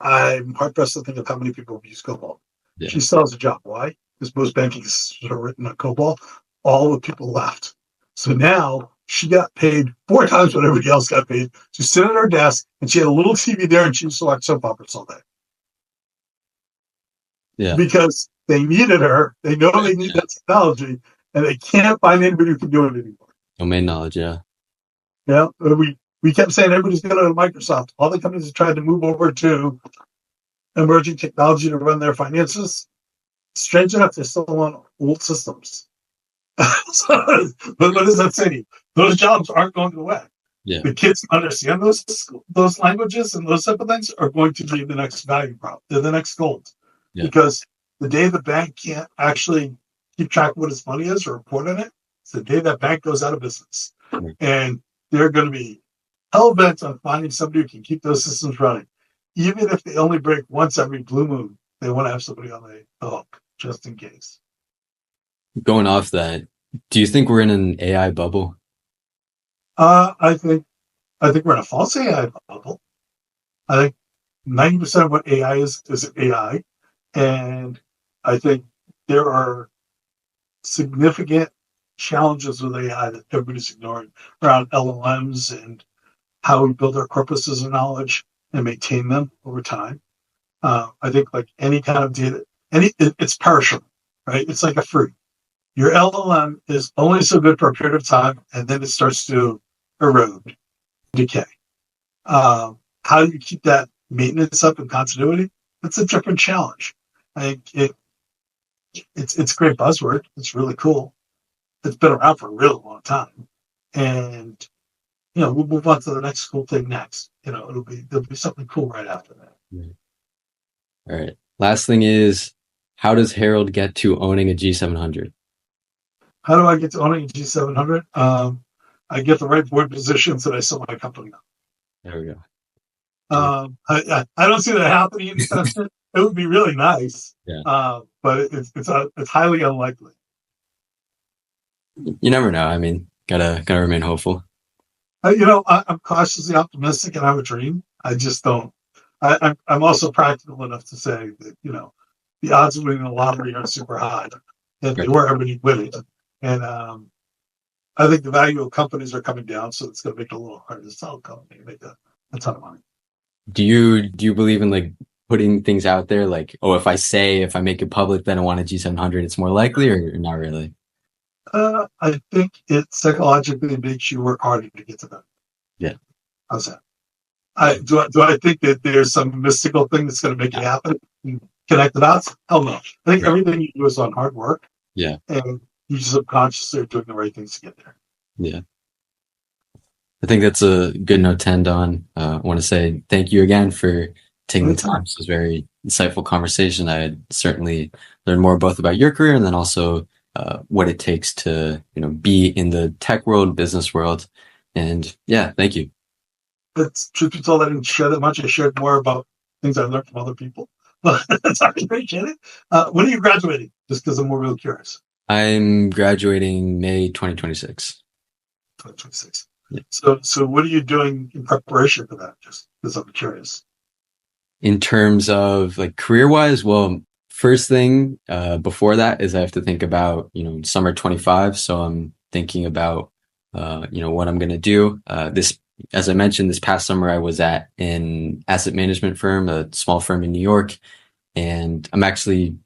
I'm hard pressed to think of how many people use COBOL. Yeah. She still has a job. Why? Because most banking systems are written on COBOL. All the people left. So now she got paid 4 times what everybody else got paid. She sit at her desk and she had a little TV there and she used to watch soap operas all day Yeah. because they needed her. They know they need Yeah. that technology and they can't find anybody who can do it anymore. Domain knowledge. Yeah. Yeah. We kept saying everybody's going to Microsoft. All the companies have tried to move over to emerging technology to run their finances. Strange enough, they're still on old systems. So, but what does that say? Those jobs aren't going away. Yeah. The kids who understand those languages and those type of things are going to be the next value prop. They're the next gold. Yeah. Because the day the bank can't actually keep track of what its money is or report on it, it's the day that bank goes out of business. Mm-hmm. And they're going to be hell bent on finding somebody who can keep those systems running. Even if they only break once every blue moon, they want to have somebody on the hook just in case. Going off that, do you think we're in an AI bubble? I think we're in a false AI bubble. I think 90% of what AI is AI, and I think there are significant challenges with AI that everybody's ignoring around LLMs and how we build our corpuses of knowledge and maintain them over time. I think like any kind of data, it's perishable, right? It's like a fruit. Your LLM is only so good for a period of time, and then it starts to erode, decay. How do you keep that maintenance up and continuity? That's a different challenge. I think it's a great buzzword. It's really cool. It's been around for a really long time, and we'll move on to the next cool thing next. There'll be something cool right after that. All right. Last thing is, how does Harold get to owning a G700? How do I get to owning a G700? I get the right board positions and I sell my company. There we go. I don't see that happening anytime soon. It would be really nice, Yeah. but it's highly unlikely. You never know. I mean, gotta remain hopeful. I'm cautiously optimistic and I have a dream. I just don't. I'm also practical enough to say that the odds of winning the lottery aren't super high. If they were, everybody would win it. And I think the value of companies are coming down, so it's going to make it a little harder to sell a company and make a ton of money. Do you believe in like putting things out there, like, oh, if I make it public that I want a G700, it's more likely, or not really? I think it psychologically makes you work harder to get to them. Yeah. How's that? Do I think that there's some mystical thing that's going to make it happen? Connect the dots? Hell no. I think everything you do is on hard work. Yeah. And you subconsciously are doing the right things to get there. Yeah. I think that's a good note to end on. I want to say thank you again for taking the time. This was a very insightful conversation. I certainly learned more both about your career and then also what it takes to be in the tech world, business world. And yeah, thank you. It's truth be told, I didn't share that much. I shared more about things I learned from other people. But I appreciate it. When are you graduating? Just because I'm more real curious. I'm graduating May 2026. 2026. Yeah. So what are you doing in preparation for that? Just because I'm curious. In terms of like career wise, well, first thing before that is I have to think about summer 25. So I'm thinking about what I'm gonna do. This, as I mentioned, this past summer I was at an asset management firm, a small firm in New York, and I'm actually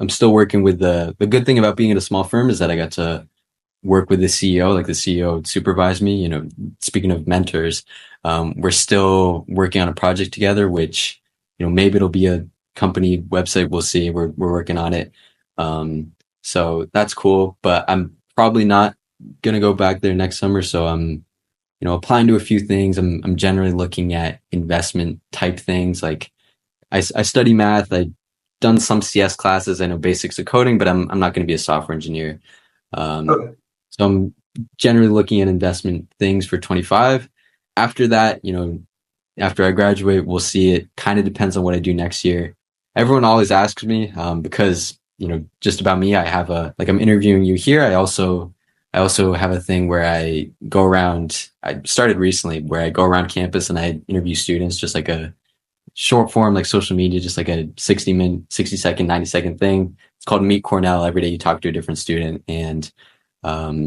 I'm still working with the good thing about being at a small firm is that I got to work with the CEO, like the CEO supervised me, speaking of mentors, we're still working on a project together, which, maybe it'll be a company website. We'll see. We're working on it. So that's cool, but I'm probably not going to go back there next summer. So I'm, applying to a few things. I'm generally looking at investment type things. Like I study math. I've done some CS classes. I know basics of coding, but I'm not going to be a software engineer. Okay. So I'm generally looking at investment things for 25. After that, after I graduate, we'll see. It kind of depends on what I do next year. Everyone always asks me, because, just about me, I have I'm interviewing you here. I also have a thing where I go around, I started recently where I go around campus and I interview students, just like a short form, like social media, just like a 60-second, 90-second thing. It's called Meet Cornell. Every day you talk to a different student. And, but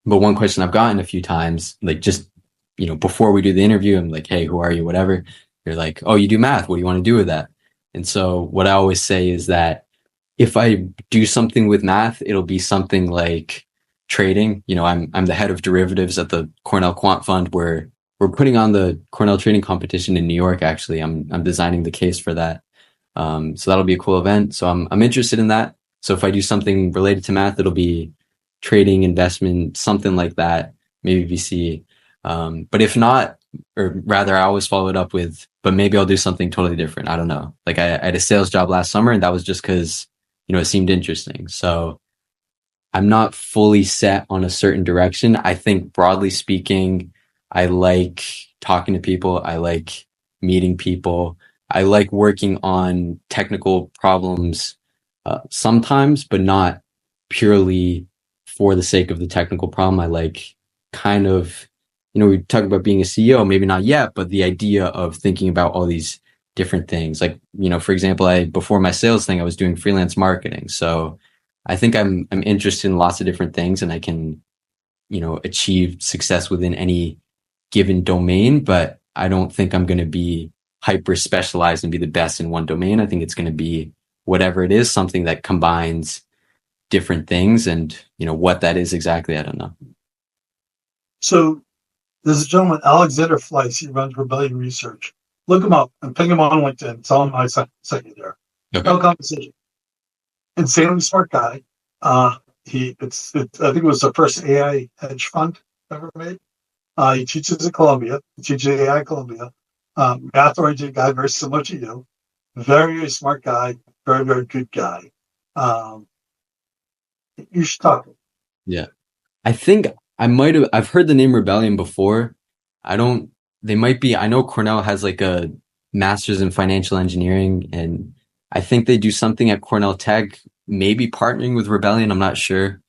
one question I've gotten a few times, like just, before we do the interview, I'm like, hey, who are you? Whatever. They're like, oh, you do math. What do you want to do with that? And so what I always say is that if I do something with math, it'll be something like trading. I'm the head of derivatives at the Cornell Quant Fund, where we're putting on the Cornell trading competition in New York. Actually, I'm designing the case for that. So that'll be a cool event. So I'm interested in that. So if I do something related to math, it'll be trading, investment, something like that, maybe VC. But if not, or rather, I always follow it up with, but maybe I'll do something totally different. I don't know. Like I had a sales job last summer, and that was just because, it seemed interesting. So I'm not fully set on a certain direction. I think broadly speaking, I like talking to people. I like meeting people. I like working on technical problems sometimes, but not purely for the sake of the technical problem. I like kind of, we talk about being a CEO, maybe not yet, but the idea of thinking about all these different things. Like, for example, before my sales thing, I was doing freelance marketing. So I think I'm interested in lots of different things, and I can, achieve success within any given domain, but I don't think I'm going to be hyper specialized and be the best in one domain. I think it's going to be whatever it is, something that combines different things, and what that is exactly, I don't know. So there's a gentleman, Alexander Fleiss. He runs Rebellion Research. Look him up and ping him on LinkedIn. Tell him I sent you there. Okay. No conversation. Insanely smart guy. I think it was the first AI hedge fund ever made. He teaches at Columbia. He teaches AI at Columbia. Math-oriented guy, very similar to you. Very, very smart guy. Very, very good guy. You should talk to him. Yeah. I think I've heard the name Rebellion before. I know Cornell has like a master's in financial engineering, and I think they do something at Cornell Tech, maybe partnering with Rebellion. I'm not sure,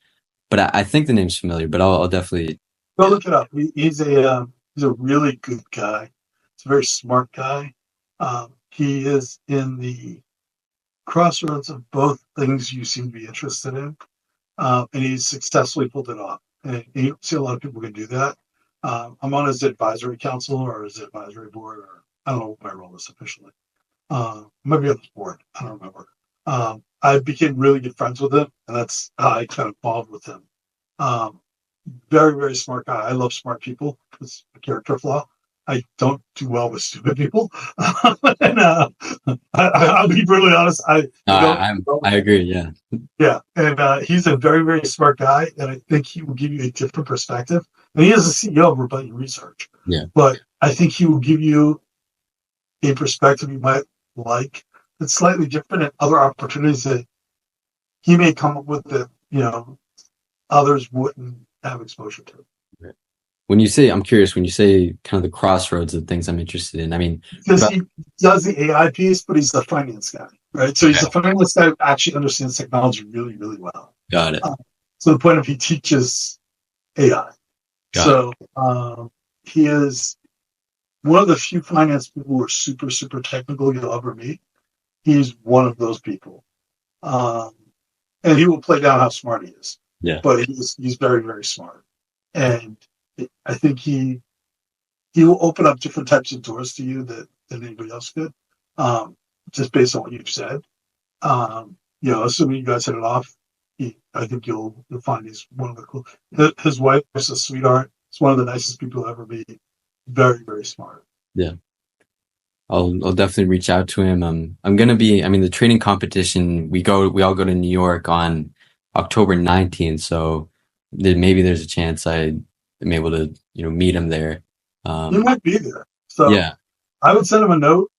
but I think the name's familiar, but I'll definitely go look it up. He's a really good guy. He's a very smart guy. He is in the crossroads of both things you seem to be interested in, and he's successfully pulled it off. And you don't see a lot of people can do that. I'm on his advisory council or his advisory board, or I don't know what my role is officially. Maybe on the board. I don't remember. I became really good friends with him, and that's how I kind of evolved with him. Very, very smart guy. I love smart people. It's a character flaw. I don't do well with stupid people. And I'll be brutally honest. I agree. Yeah. Yeah. And he's a very, very smart guy. And I think he will give you a different perspective. And he is the CEO of Rebellion Research. Yeah. But I think he will give you a perspective you might like. It's slightly different, and other opportunities that he may come up with that, others wouldn't have exposure to. Right. I'm curious, when you say kind of the crossroads of things I'm interested in, I mean, because he does the AI piece, but he's the finance guy, right? So he's the finance guy who actually understands technology really, really well. Got it. So the point of he teaches AI. He is one of the few finance people who are super, super technical you'll ever meet. He's one of those people. And he will play down how smart he is. Yeah. But he's very, very smart. And I think he will open up different types of doors to you than anybody else could, just based on what you've said. Assuming you guys hit it off, I think you'll find he's one of the cool. His wife is a sweetheart. He's one of the nicest people you'll ever meet. Very, very smart. Yeah. I'll definitely reach out to him. I'm going to be, the training competition, we all go to New York on October 19th. So maybe there's a chance I'm able to, meet him there. You might be there. So yeah, I would send him a note,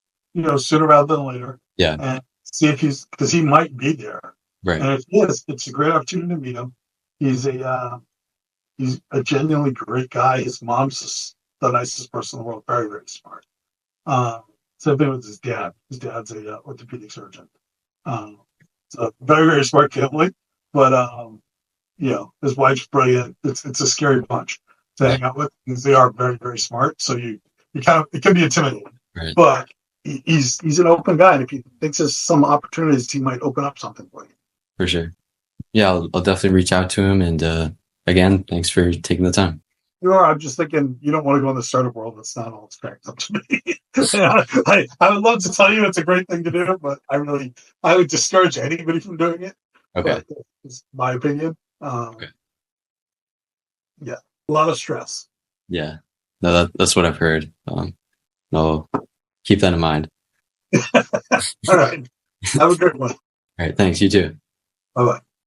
sooner rather than later. Yeah. And see if because he might be there. Right. And if he is, it's a great opportunity to meet him. He's a genuinely great guy. His mom's the nicest person in the world. Very, very smart. Same thing with his dad. His dad's a orthopedic surgeon. So very, very smart family. But his wife's brilliant. It's a scary bunch to hang out with because they are very, very smart. So it can be intimidating. Right. But he's an open guy, and if he thinks there's some opportunities, he might open up something for you. For sure. Yeah, I'll definitely reach out to him. And again, thanks for taking the time. I'm just thinking you don't want to go in the startup world. That's not all it's cracked up to be. Yeah, I would love to tell you it's a great thing to do, but I would discourage anybody from doing it. Okay. But it's my opinion. Okay. Yeah, a lot of stress. Yeah. No, that's what I've heard. I'll keep that in mind. All right. Have a good one. All right. Thanks. You too. Bye bye.